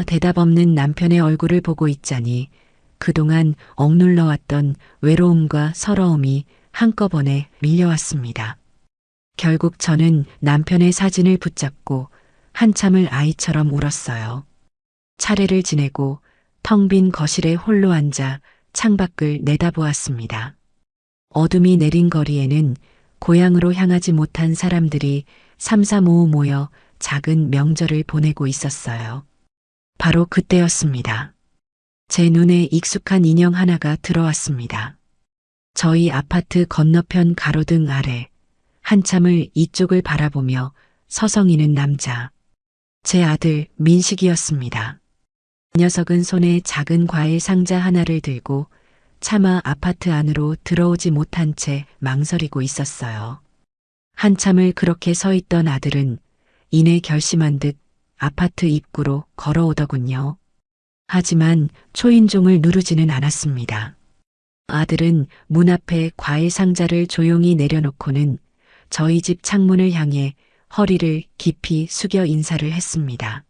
대답 없는 남편의 얼굴을 보고 있자니 그동안 억눌러왔던 외로움과 서러움이 한꺼번에 밀려왔습니다. 결국 저는 남편의 사진을 붙잡고 한참을 아이처럼 울었어요. 차례를 지내고 텅 빈 거실에 홀로 앉아 창밖을 내다보았습니다. 어둠이 내린 거리에는 고향으로 향하지 못한 사람들이 삼삼오오 모여 작은 명절을 보내고 있었어요. 바로 그때였습니다. 제 눈에 익숙한 인형 하나가 들어왔습니다. 저희 아파트 건너편 가로등 아래 한참을 이쪽을 바라보며 서성이는 남자. 제 아들 민식이었습니다. 녀석은 손에 작은 과일 상자 하나를 들고 차마 아파트 안으로 들어오지 못한 채 망설이고 있었어요. 한참을 그렇게 서 있던 아들은 이내 결심한 듯 아파트 입구로 걸어오더군요. 하지만 초인종을 누르지는 않았습니다. 아들은 문 앞에 과일 상자를 조용히 내려놓고는 저희 집 창문을 향해 허리를 깊이 숙여 인사를 했습니다.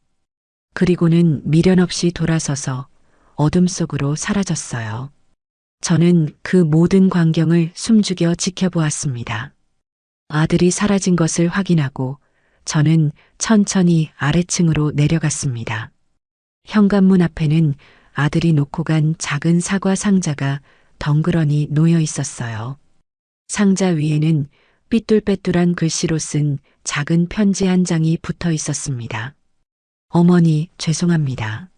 그리고는 미련 없이 돌아서서 어둠 속으로 사라졌어요. 저는 그 모든 광경을 숨죽여 지켜보았습니다. 아들이 사라진 것을 확인하고 저는 천천히 아래층으로 내려갔습니다. 현관문 앞에는 아들이 놓고 간 작은 사과 상자가 덩그러니 놓여 있었어요. 상자 위에는 삐뚤빼뚤한 글씨로 쓴 작은 편지 한 장이 붙어 있었습니다. 어머니, 죄송합니다.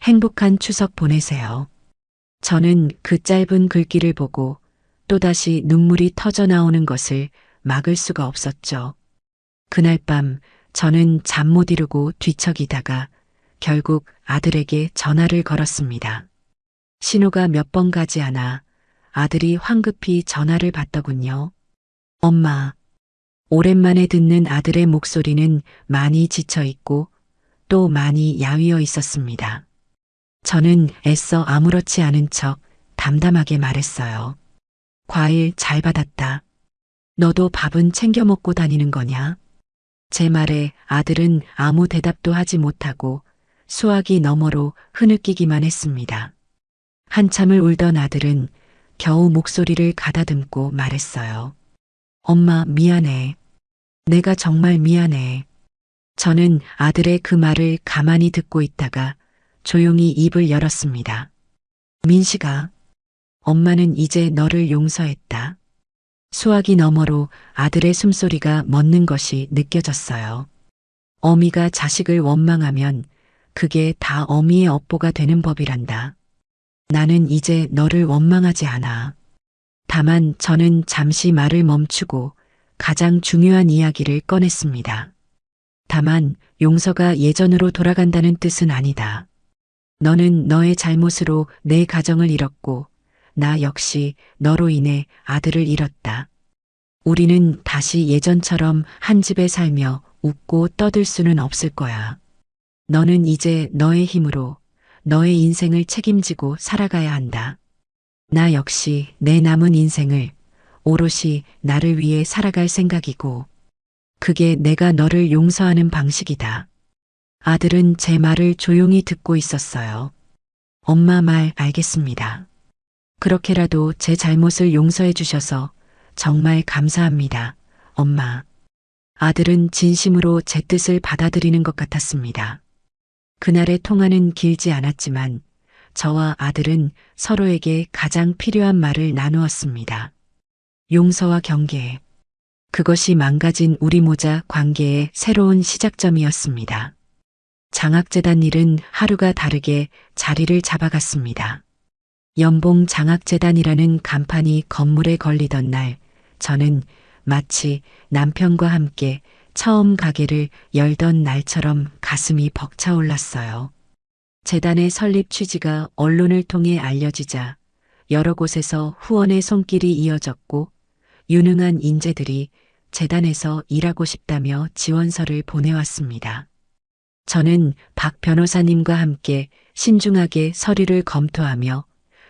행복한 추석 보내세요. 저는 그 짧은 글귀를 보고 또다시 눈물이 터져 나오는 것을 막을 수가 없었죠. 그날 밤 저는 잠 못 이루고 뒤척이다가 결국 아들에게 전화를 걸었습니다. 신호가 몇 번 가지 않아 아들이 황급히 전화를 받더군요. 엄마. 오랜만에 듣는 아들의 목소리는 많이 지쳐 있고 또 많이 야위어 있었습니다. 저는 애써 아무렇지 않은 척 담담하게 말했어요. 과일 잘 받았다. 너도 밥은 챙겨 먹고 다니는 거냐? 제 말에 아들은 아무 대답도 하지 못하고 수화기 너머로 흐느끼기만 했습니다. 한참을 울던 아들은 겨우 목소리를 가다듬고 말했어요. 엄마, 미안해. 내가 정말 미안해. 저는 아들의 그 말을 가만히 듣고 있다가 조용히 입을 열었습니다. 민식아, 엄마는 이제 너를 용서했다. 수화기 너머로 아들의 숨소리가 멎는 것이 느껴졌어요. 어미가 자식을 원망하면 그게 다 어미의 업보가 되는 법이란다. 나는 이제 너를 원망하지 않아. 다만 저는 잠시 말을 멈추고 가장 중요한 이야기를 꺼냈습니다. 다만 용서가 예전으로 돌아간다는 뜻은 아니다. 너는 너의 잘못으로 내 가정을 잃었고 나 역시 너로 인해 아들을 잃었다. 우리는 다시 예전처럼 한 집에 살며 웃고 떠들 수는 없을 거야. 너는 이제 너의 힘으로 너의 인생을 책임지고 살아가야 한다. 나 역시 내 남은 인생을 오롯이 나를 위해 살아갈 생각이고 그게 내가 너를 용서하는 방식이다. 아들은 제 말을 조용히 듣고 있었어요. 엄마 말 알겠습니다. 그렇게라도 제 잘못을 용서해 주셔서 정말 감사합니다. 엄마. 아들은 진심으로 제 뜻을 받아들이는 것 같았습니다. 그날의 통화는 길지 않았지만 저와 아들은 서로에게 가장 필요한 말을 나누었습니다. 용서와 경계. 그것이 망가진 우리 모자 관계의 새로운 시작점이었습니다. 장학재단 일은 하루가 다르게 자리를 잡아갔습니다. 연봉 장학재단이라는 간판이 건물에 걸리던 날, 저는 마치 남편과 함께 처음 가게를 열던 날처럼 가슴이 벅차올랐어요. 재단의 설립 취지가 언론을 통해 알려지자 여러 곳에서 후원의 손길이 이어졌고 유능한 인재들이 재단에서 일하고 싶다며 지원서를 보내왔습니다. 저는 박 변호사님과 함께 신중하게 서류를 검토하며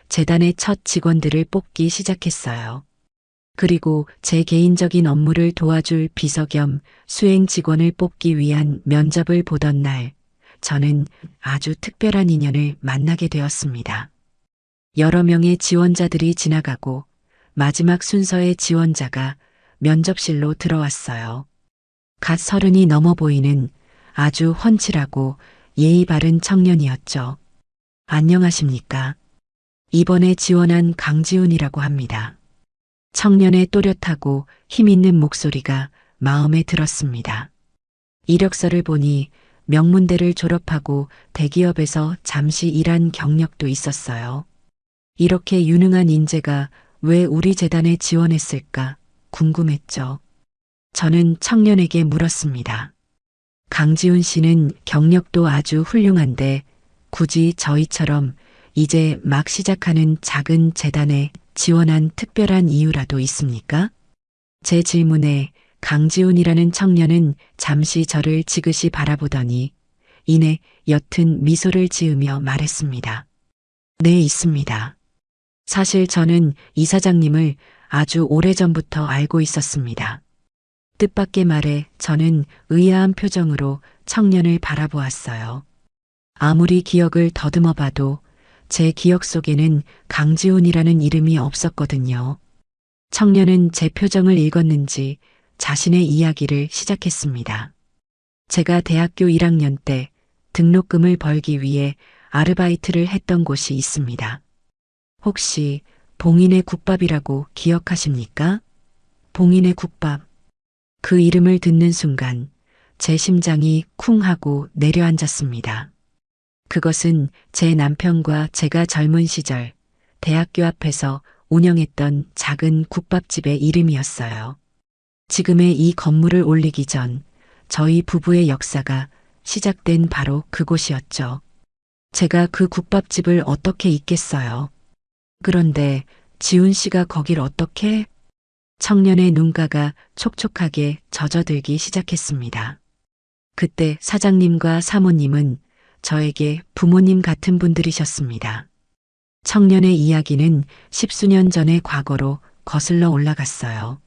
재단의 첫 직원들을 뽑기 시작했어요. 그리고 제 개인적인 업무를 도와줄 비서 겸 수행 직원을 뽑기 위한 면접을 보던 날, 저는 아주 특별한 인연을 만나게 되었습니다. 여러 명의 지원자들이 지나가고 마지막 순서의 지원자가 면접실로 들어왔어요. 갓 30이 넘어 보이는 아주 훤칠하고 예의 바른 청년이었죠. 안녕하십니까? 이번에 지원한 강지훈이라고 합니다. 청년의 또렷하고 힘있는 목소리가 마음에 들었습니다. 이력서를 보니 명문대를 졸업하고 대기업에서 잠시 일한 경력도 있었어요. 이렇게 유능한 인재가 왜 우리 재단에 지원했을까 궁금했죠. 저는 청년에게 물었습니다. 강지훈 씨는 경력도 아주 훌륭한데 굳이 저희처럼 이제 막 시작하는 작은 재단에 지원한 특별한 이유라도 있습니까? 제 질문에 강지훈이라는 청년은 잠시 저를 지그시 바라보더니 이내 옅은 미소를 지으며 말했습니다. 네, 있습니다. 사실 저는 이사장님을 아주 오래전부터 알고 있었습니다. 뜻밖의 말에 저는 의아한 표정으로 청년을 바라보았어요. 아무리 기억을 더듬어 봐도 제 기억 속에는 강지훈이라는 이름이 없었거든요. 청년은 제 표정을 읽었는지 자신의 이야기를 시작했습니다. 제가 대학교 1학년 때 등록금을 벌기 위해 아르바이트를 했던 곳이 있습니다. 혹시 봉인의 국밥이라고 기억하십니까? 봉인의 국밥. 그 이름을 듣는 순간 제 심장이 쿵 하고 내려앉았습니다. 그것은 제 남편과 제가 젊은 시절 대학교 앞에서 운영했던 작은 국밥집의 이름이었어요. 지금의 이 건물을 올리기 전 저희 부부의 역사가 시작된 바로 그곳이었죠. 제가 그 국밥집을 어떻게 잊겠어요. 그런데 지훈 씨가 거길 어떻게? 청년의 눈가가 촉촉하게 젖어들기 시작했습니다. 그때 사장님과 사모님은 저에게 부모님 같은 분들이셨습니다. 청년의 이야기는 십수년 전의 과거로 거슬러 올라갔어요.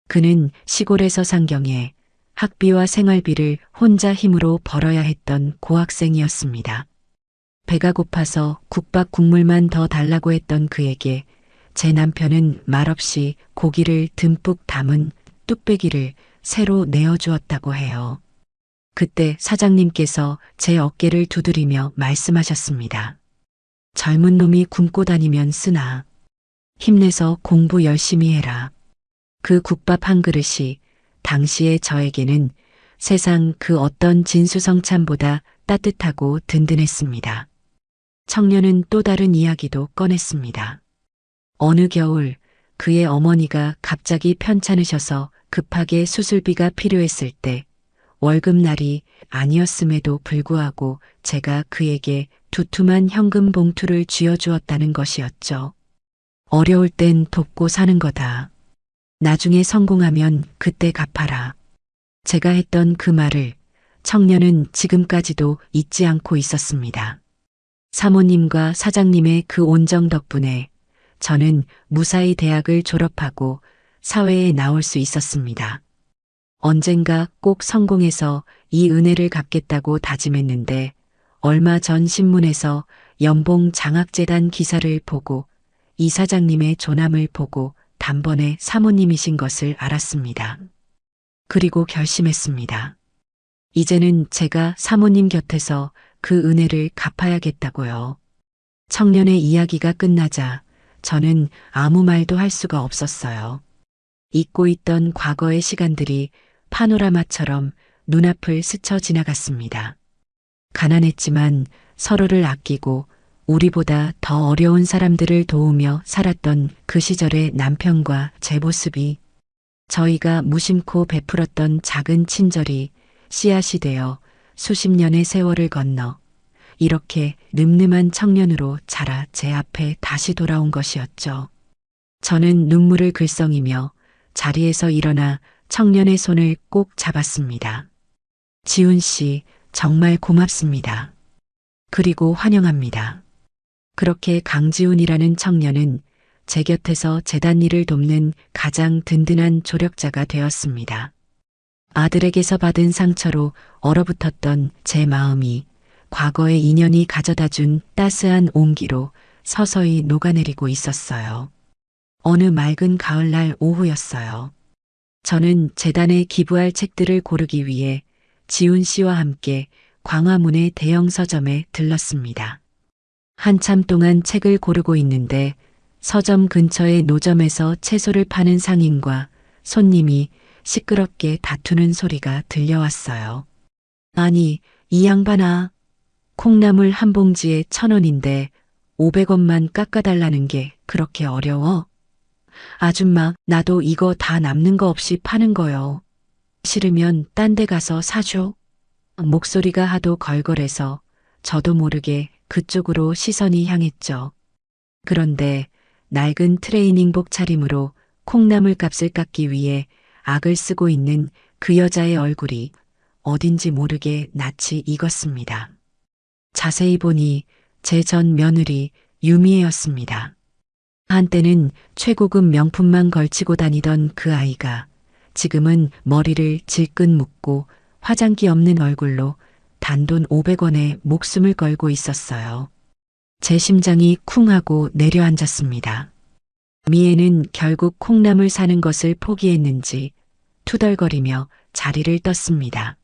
그는 시골에서 상경해 학비와 생활비를 혼자 힘으로 벌어야 했던 고학생이었습니다. 배가 고파서 국밥 국물만 더 달라고 했던 그에게 제 남편은 말없이 고기를 듬뿍 담은 뚝배기를 새로 내어주었다고 해요. 그때 사장님께서 제 어깨를 두드리며 말씀하셨습니다. 젊은 놈이 굶고 다니면 쓰나. 힘내서 공부 열심히 해라. 그 국밥 한 그릇이 당시의 저에게는 세상 그 어떤 진수성찬보다 따뜻하고 든든했습니다. 청년은 또 다른 이야기도 꺼냈습니다. 어느 겨울 그의 어머니가 갑자기 편찮으셔서 급하게 수술비가 필요했을 때 월급날이 아니었음에도 불구하고 제가 그에게 두툼한 현금 봉투를 쥐어주었다는 것이었죠. 어려울 땐 돕고 사는 거다. 나중에 성공하면 그때 갚아라. 제가 했던 그 말을 청년은 지금까지도 잊지 않고 있었습니다. 사모님과 사장님의 그 온정 덕분에 저는 무사히 대학을 졸업하고 사회에 나올 수 있었습니다. 언젠가 꼭 성공해서 이 은혜를 갚겠다고 다짐했는데 얼마 전 신문에서 연봉 장학재단 기사를 보고 이 사장님의 조남을 보고 단번에 사모님이신 것을 알았습니다. 그리고 결심했습니다. 이제는 제가 사모님 곁에서 그 은혜를 갚아야겠다고요. 청년의 이야기가 끝나자 저는 아무 말도 할 수가 없었어요. 잊고 있던 과거의 시간들이 파노라마처럼 눈앞을 스쳐 지나갔습니다. 가난했지만 서로를 아끼고 우리보다 더 어려운 사람들을 도우며 살았던 그 시절의 남편과 제 모습이 저희가 무심코 베풀었던 작은 친절이 씨앗이 되어 수십 년의 세월을 건너 이렇게 늠름한 청년으로 자라 제 앞에 다시 돌아온 것이었죠. 저는 눈물을 글썽이며 자리에서 일어나 청년의 손을 꼭 잡았습니다. 지훈 씨, 정말 고맙습니다. 그리고 환영합니다. 그렇게 강지훈이라는 청년은 제 곁에서 재단 일을 돕는 가장 든든한 조력자가 되었습니다. 아들에게서 받은 상처로 얼어붙었던 제 마음이 과거의 인연이 가져다준 따스한 온기로 서서히 녹아내리고 있었어요. 어느 맑은 가을날 오후였어요. 저는 재단에 기부할 책들을 고르기 위해 지훈 씨와 함께 광화문의 대형 서점에 들렀습니다. 한참 동안 책을 고르고 있는데 서점 근처의 노점에서 채소를 파는 상인과 손님이 시끄럽게 다투는 소리가 들려왔어요. 아니, 이 양반아. 콩나물 한 봉지에 1,000원인데 500원만 깎아달라는 게 그렇게 어려워? 아줌마, 나도 이거 다 남는 거 없이 파는 거요. 싫으면 딴 데 가서 사줘. 목소리가 하도 걸걸해서 저도 모르게 그쪽으로 시선이 향했죠. 그런데 낡은 트레이닝복 차림으로 콩나물 값을 깎기 위해 악을 쓰고 있는 그 여자의 얼굴이 어딘지 모르게 낯이 익었습니다. 자세히 보니 제 전 며느리 유미애였습니다. 한때는 최고급 명품만 걸치고 다니던 그 아이가 지금은 머리를 질끈 묶고 화장기 없는 얼굴로 단돈 500원에 목숨을 걸고 있었어요. 제 심장이 쿵 하고 내려앉았습니다. 미애는 결국 콩나물 사는 것을 포기했는지 투덜거리며 자리를 떴습니다.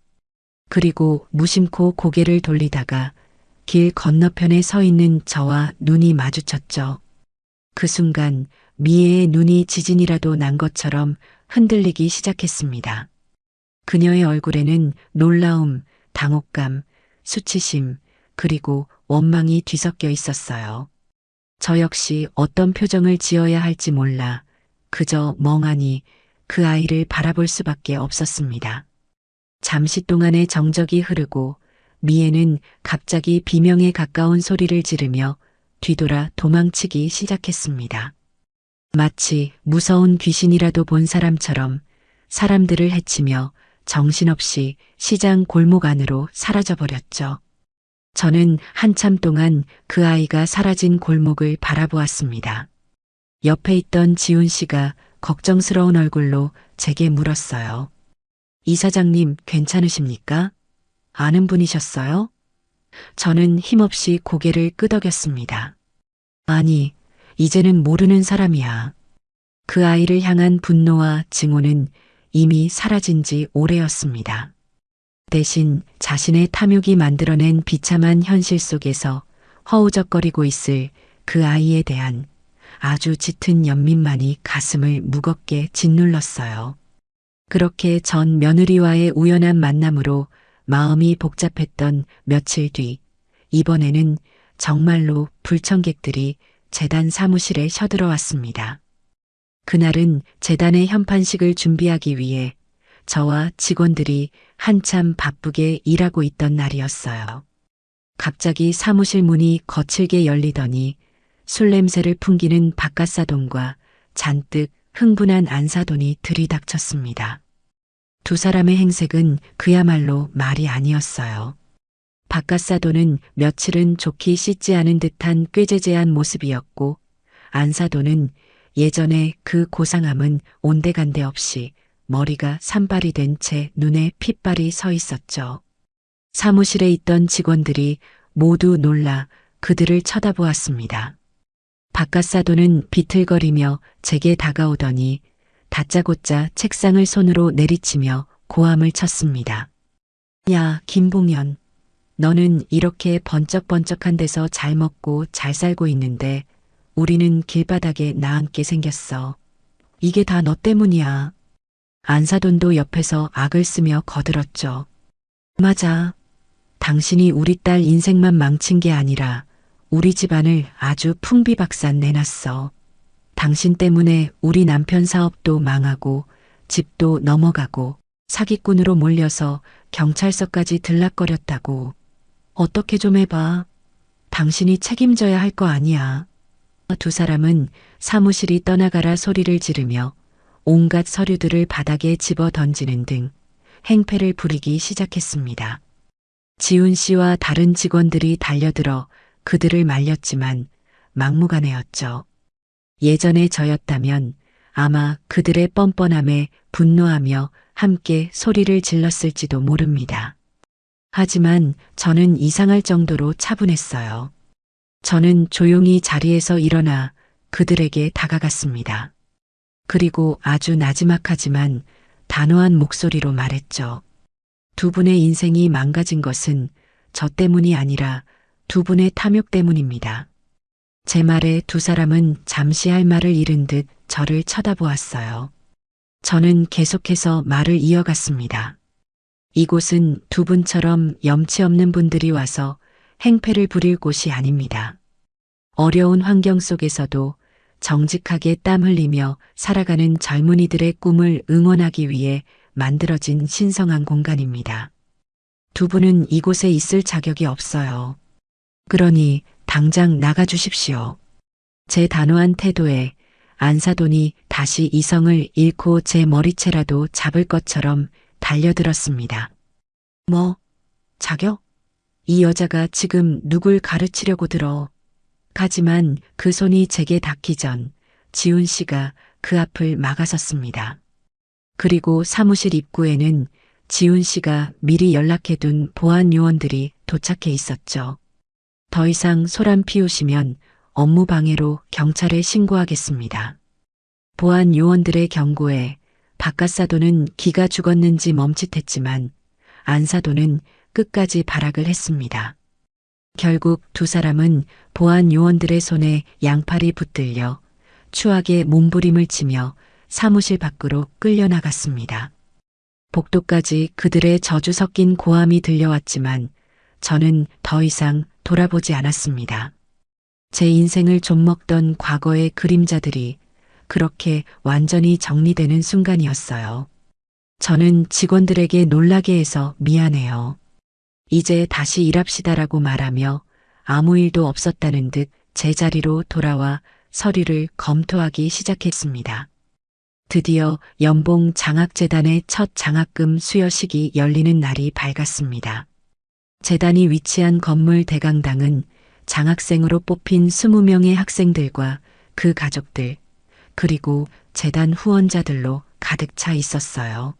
그리고 무심코 고개를 돌리다가 길 건너편에 서 있는 저와 눈이 마주쳤죠. 그 순간 미애의 눈이 지진이라도 난 것처럼 흔들리기 시작했습니다. 그녀의 얼굴에는 놀라움, 당혹감, 수치심, 그리고 원망이 뒤섞여 있었어요. 저 역시 어떤 표정을 지어야 할지 몰라 그저 멍하니 그 아이를 바라볼 수밖에 없었습니다. 잠시 동안의 정적이 흐르고 미애는 갑자기 비명에 가까운 소리를 지르며 뒤돌아 도망치기 시작했습니다. 마치 무서운 귀신이라도 본 사람처럼 사람들을 해치며 정신없이 시장 골목 안으로 사라져버렸죠. 저는 한참 동안 그 아이가 사라진 골목을 바라보았습니다. 옆에 있던 지훈 씨가 걱정스러운 얼굴로 제게 물었어요. 이 사장님 괜찮으십니까? 아는 분이셨어요? 저는 힘없이 고개를 끄덕였습니다. 아니, 이제는 모르는 사람이야. 그 아이를 향한 분노와 증오는 이미 사라진 지 오래였습니다. 대신 자신의 탐욕이 만들어낸 비참한 현실 속에서 허우적거리고 있을 그 아이에 대한 아주 짙은 연민만이 가슴을 무겁게 짓눌렀어요. 그렇게 전 며느리와의 우연한 만남으로 마음이 복잡했던 며칠 뒤, 이번에는 정말로 불청객들이 재단 사무실에 쳐들어왔습니다. 그날은 재단의 현판식을 준비하기 위해 저와 직원들이 한참 바쁘게 일하고 있던 날이었어요. 갑자기 사무실 문이 거칠게 열리더니 술 냄새를 풍기는 박갓사돈과 잔뜩 흥분한 안사돈이 들이닥쳤습니다. 두 사람의 행색은 그야말로 말이 아니었어요. 박갓사돈은 며칠은 좋게 씻지 않은 듯한 꾀죄죄한 모습이었고, 안사돈은 예전에 그 고상함은 온데간데 없이 머리가 산발이 된 채 눈에 핏발이 서 있었죠. 사무실에 있던 직원들이 모두 놀라 그들을 쳐다보았습니다. 박갓사돈은 비틀거리며 제게 다가오더니 다짜고짜 책상을 손으로 내리치며 고함을 쳤습니다. 야, 김봉현. 너는 이렇게 번쩍번쩍한 데서 잘 먹고 잘 살고 있는데 우리는 길바닥에 나앉게 생겼어. 이게 다 너 때문이야. 안사돈도 옆에서 악을 쓰며 거들었죠. 맞아. 당신이 우리 딸 인생만 망친 게 아니라 우리 집안을 아주 풍비박산 내놨어. 당신 때문에 우리 남편 사업도 망하고 집도 넘어가고 사기꾼으로 몰려서 경찰서까지 들락거렸다고. 어떻게 좀 해봐. 당신이 책임져야 할 거 아니야. 두 사람은 사무실이 떠나가라 소리를 지르며 온갖 서류들을 바닥에 집어 던지는 등 행패를 부리기 시작했습니다. 지훈 씨와 다른 직원들이 달려들어 그들을 말렸지만 막무가내였죠. 예전에 저였다면 아마 그들의 뻔뻔함에 분노하며 함께 소리를 질렀을지도 모릅니다. 하지만 저는 이상할 정도로 차분했어요. 저는 조용히 자리에서 일어나 그들에게 다가갔습니다. 그리고 아주 나지막하지만 단호한 목소리로 말했죠. 두 분의 인생이 망가진 것은 저 때문이 아니라 두 분의 탐욕 때문입니다. 제 말에 두 사람은 잠시 할 말을 잃은 듯 저를 쳐다보았어요. 저는 계속해서 말을 이어갔습니다. 이곳은 두 분처럼 염치 없는 분들이 와서 행패를 부릴 곳이 아닙니다. 어려운 환경 속에서도 정직하게 땀 흘리며 살아가는 젊은이들의 꿈을 응원하기 위해 만들어진 신성한 공간입니다. 두 분은 이곳에 있을 자격이 없어요. 그러니 당장 나가주십시오. 제 단호한 태도에 안사돈이 다시 이성을 잃고 제 머리채라도 잡을 것처럼 달려들었습니다. 뭐? 자격? 이 여자가 지금 누굴 가르치려고 들어. 하지만 그 손이 제게 닿기 전 지훈 씨가 그 앞을 막아섰습니다. 그리고 사무실 입구에는 지훈 씨가 미리 연락해둔 보안 요원들이 도착해 있었죠. 더 이상 소란 피우시면 업무 방해로 경찰에 신고하겠습니다. 보안 요원들의 경고에 박갓사돈은 기가 죽었는지 멈칫했지만 안사돈은 끝까지 발악을 했습니다. 결국 두 사람은 보안 요원들의 손에 양팔이 붙들려 추하게 몸부림을 치며 사무실 밖으로 끌려나갔습니다. 복도까지 그들의 저주 섞인 고함이 들려왔지만 저는 더 이상 돌아보지 않았습니다. 제 인생을 좀먹던 과거의 그림자들이 그렇게 완전히 정리되는 순간이었어요. 저는 직원들에게 놀라게 해서 미안해요. 이제 다시 일합시다라고 말하며 아무 일도 없었다는 듯 제자리로 돌아와 서류를 검토하기 시작했습니다. 드디어 연봉 장학재단의 첫 장학금 수여식이 열리는 날이 밝았습니다. 재단이 위치한 건물 대강당은 장학생으로 뽑힌 20명의 학생들과 그 가족들, 그리고 재단 후원자들로 가득 차 있었어요.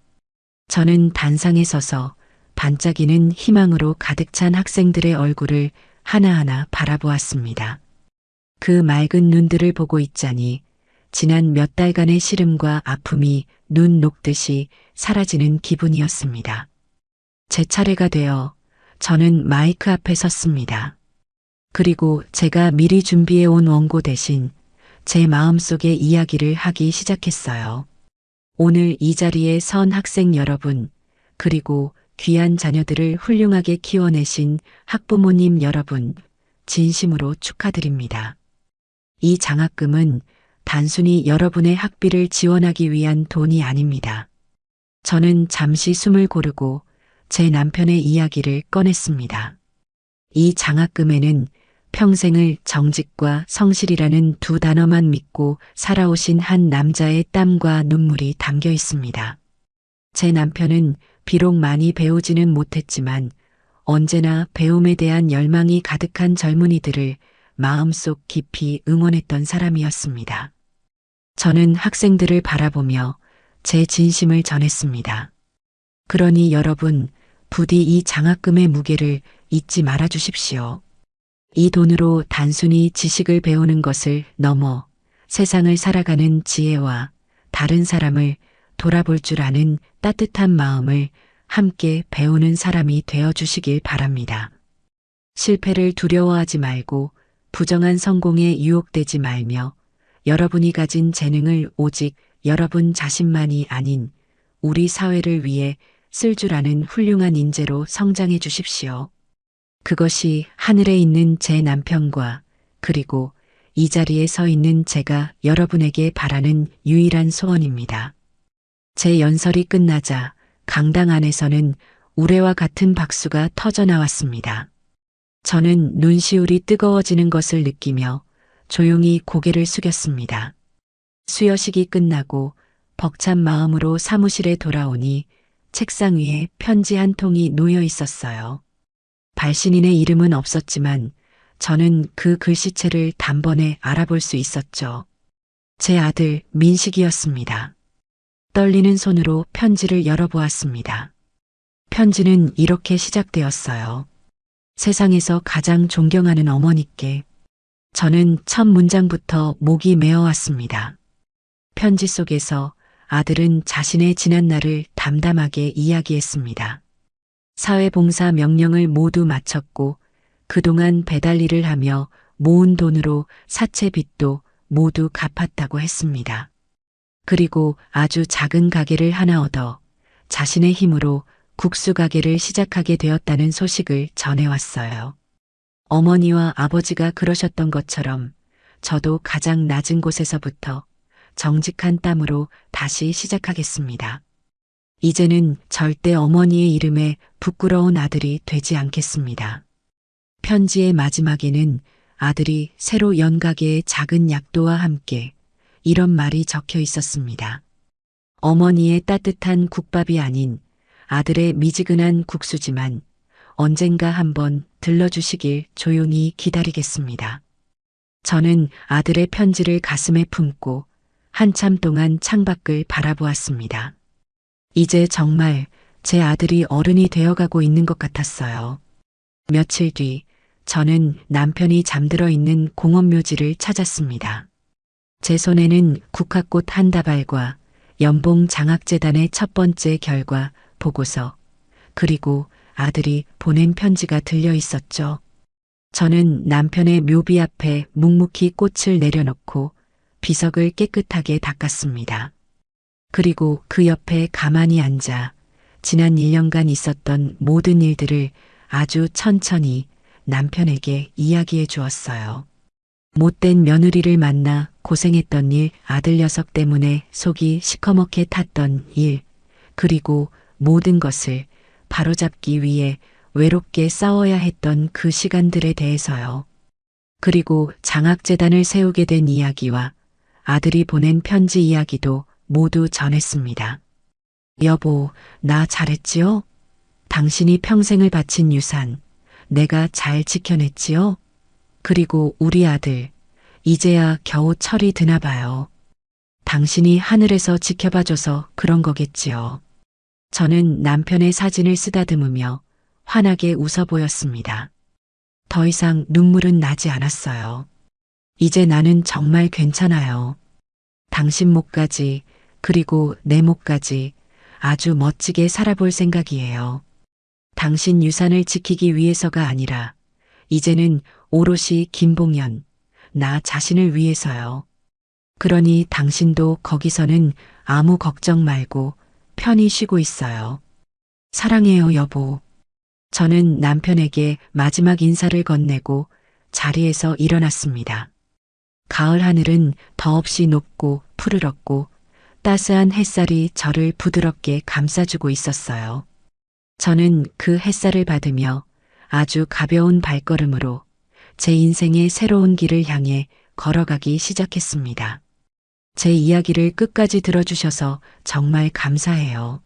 저는 단상에 서서 반짝이는 희망으로 가득 찬 학생들의 얼굴을 하나하나 바라보았습니다. 그 맑은 눈들을 보고 있자니 지난 몇 달간의 시름과 아픔이 눈 녹듯이 사라지는 기분이었습니다. 제 차례가 되어 저는 마이크 앞에 섰습니다. 그리고 제가 미리 준비해 온 원고 대신 제 마음속의 이야기를 하기 시작했어요. 오늘 이 자리에 선 학생 여러분, 그리고 귀한 자녀들을 훌륭하게 키워내신 학부모님 여러분, 진심으로 축하드립니다. 이 장학금은 단순히 여러분의 학비를 지원하기 위한 돈이 아닙니다. 저는 잠시 숨을 고르고 제 남편의 이야기를 꺼냈습니다. 이 장학금에는 평생을 정직과 성실이라는 두 단어만 믿고 살아오신 한 남자의 땀과 눈물이 담겨 있습니다. 제 남편은 비록 많이 배우지는 못했지만 언제나 배움에 대한 열망이 가득한 젊은이들을 마음속 깊이 응원했던 사람이었습니다. 저는 학생들을 바라보며 제 진심을 전했습니다. 그러니 여러분, 부디 이 장학금의 무게를 잊지 말아 주십시오. 이 돈으로 단순히 지식을 배우는 것을 넘어 세상을 살아가는 지혜와 다른 사람을 돌아볼 줄 아는 따뜻한 마음을 함께 배우는 사람이 되어 주시길 바랍니다. 실패를 두려워하지 말고 부정한 성공에 유혹되지 말며 여러분이 가진 재능을 오직 여러분 자신만이 아닌 우리 사회를 위해 쓸 줄 아는 훌륭한 인재로 성장해 주십시오. 그것이 하늘에 있는 제 남편과 그리고 이 자리에 서 있는 제가 여러분에게 바라는 유일한 소원입니다. 제 연설이 끝나자 강당 안에서는 우레와 같은 박수가 터져 나왔습니다. 저는 눈시울이 뜨거워지는 것을 느끼며 조용히 고개를 숙였습니다. 수여식이 끝나고 벅찬 마음으로 사무실에 돌아오니 책상 위에 편지 한 통이 놓여 있었어요. 발신인의 이름은 없었지만 저는 그 글씨체를 단번에 알아볼 수 있었죠. 제 아들 민식이었습니다. 떨리는 손으로 편지를 열어보았습니다. 편지는 이렇게 시작되었어요. 세상에서 가장 존경하는 어머니께. 저는 첫 문장부터 목이 메어왔습니다. 편지 속에서 아들은 자신의 지난 날을 담담하게 이야기했습니다. 사회봉사 명령을 모두 마쳤고 그동안 배달 일을 하며 모은 돈으로 사채 빚도 모두 갚았다고 했습니다. 그리고 아주 작은 가게를 하나 얻어 자신의 힘으로 국수 가게를 시작하게 되었다는 소식을 전해왔어요. 어머니와 아버지가 그러셨던 것처럼 저도 가장 낮은 곳에서부터 정직한 땀으로 다시 시작하겠습니다. 이제는 절대 어머니의 이름에 부끄러운 아들이 되지 않겠습니다. 편지의 마지막에는 아들이 새로 연 가게의 작은 약도와 함께 이런 말이 적혀 있었습니다. 어머니의 따뜻한 국밥이 아닌 아들의 미지근한 국수지만 언젠가 한번 들러주시길 조용히 기다리겠습니다. 저는 아들의 편지를 가슴에 품고 한참 동안 창밖을 바라보았습니다. 이제 정말 제 아들이 어른이 되어가고 있는 것 같았어요. 며칠 뒤 저는 남편이 잠들어 있는 공원묘지를 찾았습니다. 제 손에는 국화꽃 한 다발과 연봉 장학재단의 첫 번째 결과 보고서 그리고 아들이 보낸 편지가 들려 있었죠. 저는 남편의 묘비 앞에 묵묵히 꽃을 내려놓고 비석을 깨끗하게 닦았습니다. 그리고 그 옆에 가만히 앉아 지난 1년간 있었던 모든 일들을 아주 천천히 남편에게 이야기해 주었어요. 못된 며느리를 만나 고생했던 일, 아들 녀석 때문에 속이 시커멓게 탔던 일, 그리고 모든 것을 바로잡기 위해 외롭게 싸워야 했던 그 시간들에 대해서요. 그리고 장학재단을 세우게 된 이야기와 아들이 보낸 편지 이야기도 모두 전했습니다. 여보, 나 잘했지요? 당신이 평생을 바친 유산, 내가 잘 지켜냈지요? 그리고 우리 아들, 이제야 겨우 철이 드나 봐요. 당신이 하늘에서 지켜봐줘서 그런 거겠지요. 저는 남편의 사진을 쓰다듬으며 환하게 웃어 보였습니다. 더 이상 눈물은 나지 않았어요. 이제 나는 정말 괜찮아요. 당신 목까지, 그리고 내 목까지 아주 멋지게 살아볼 생각이에요. 당신 유산을 지키기 위해서가 아니라 이제는 오롯이 김봉현, 나 자신을 위해서요. 그러니 당신도 거기서는 아무 걱정 말고 편히 쉬고 있어요. 사랑해요, 여보. 저는 남편에게 마지막 인사를 건네고 자리에서 일어났습니다. 가을 하늘은 더없이 높고 푸르렀고 따스한 햇살이 저를 부드럽게 감싸주고 있었어요. 저는 그 햇살을 받으며 아주 가벼운 발걸음으로 제 인생의 새로운 길을 향해 걸어가기 시작했습니다. 제 이야기를 끝까지 들어주셔서 정말 감사해요.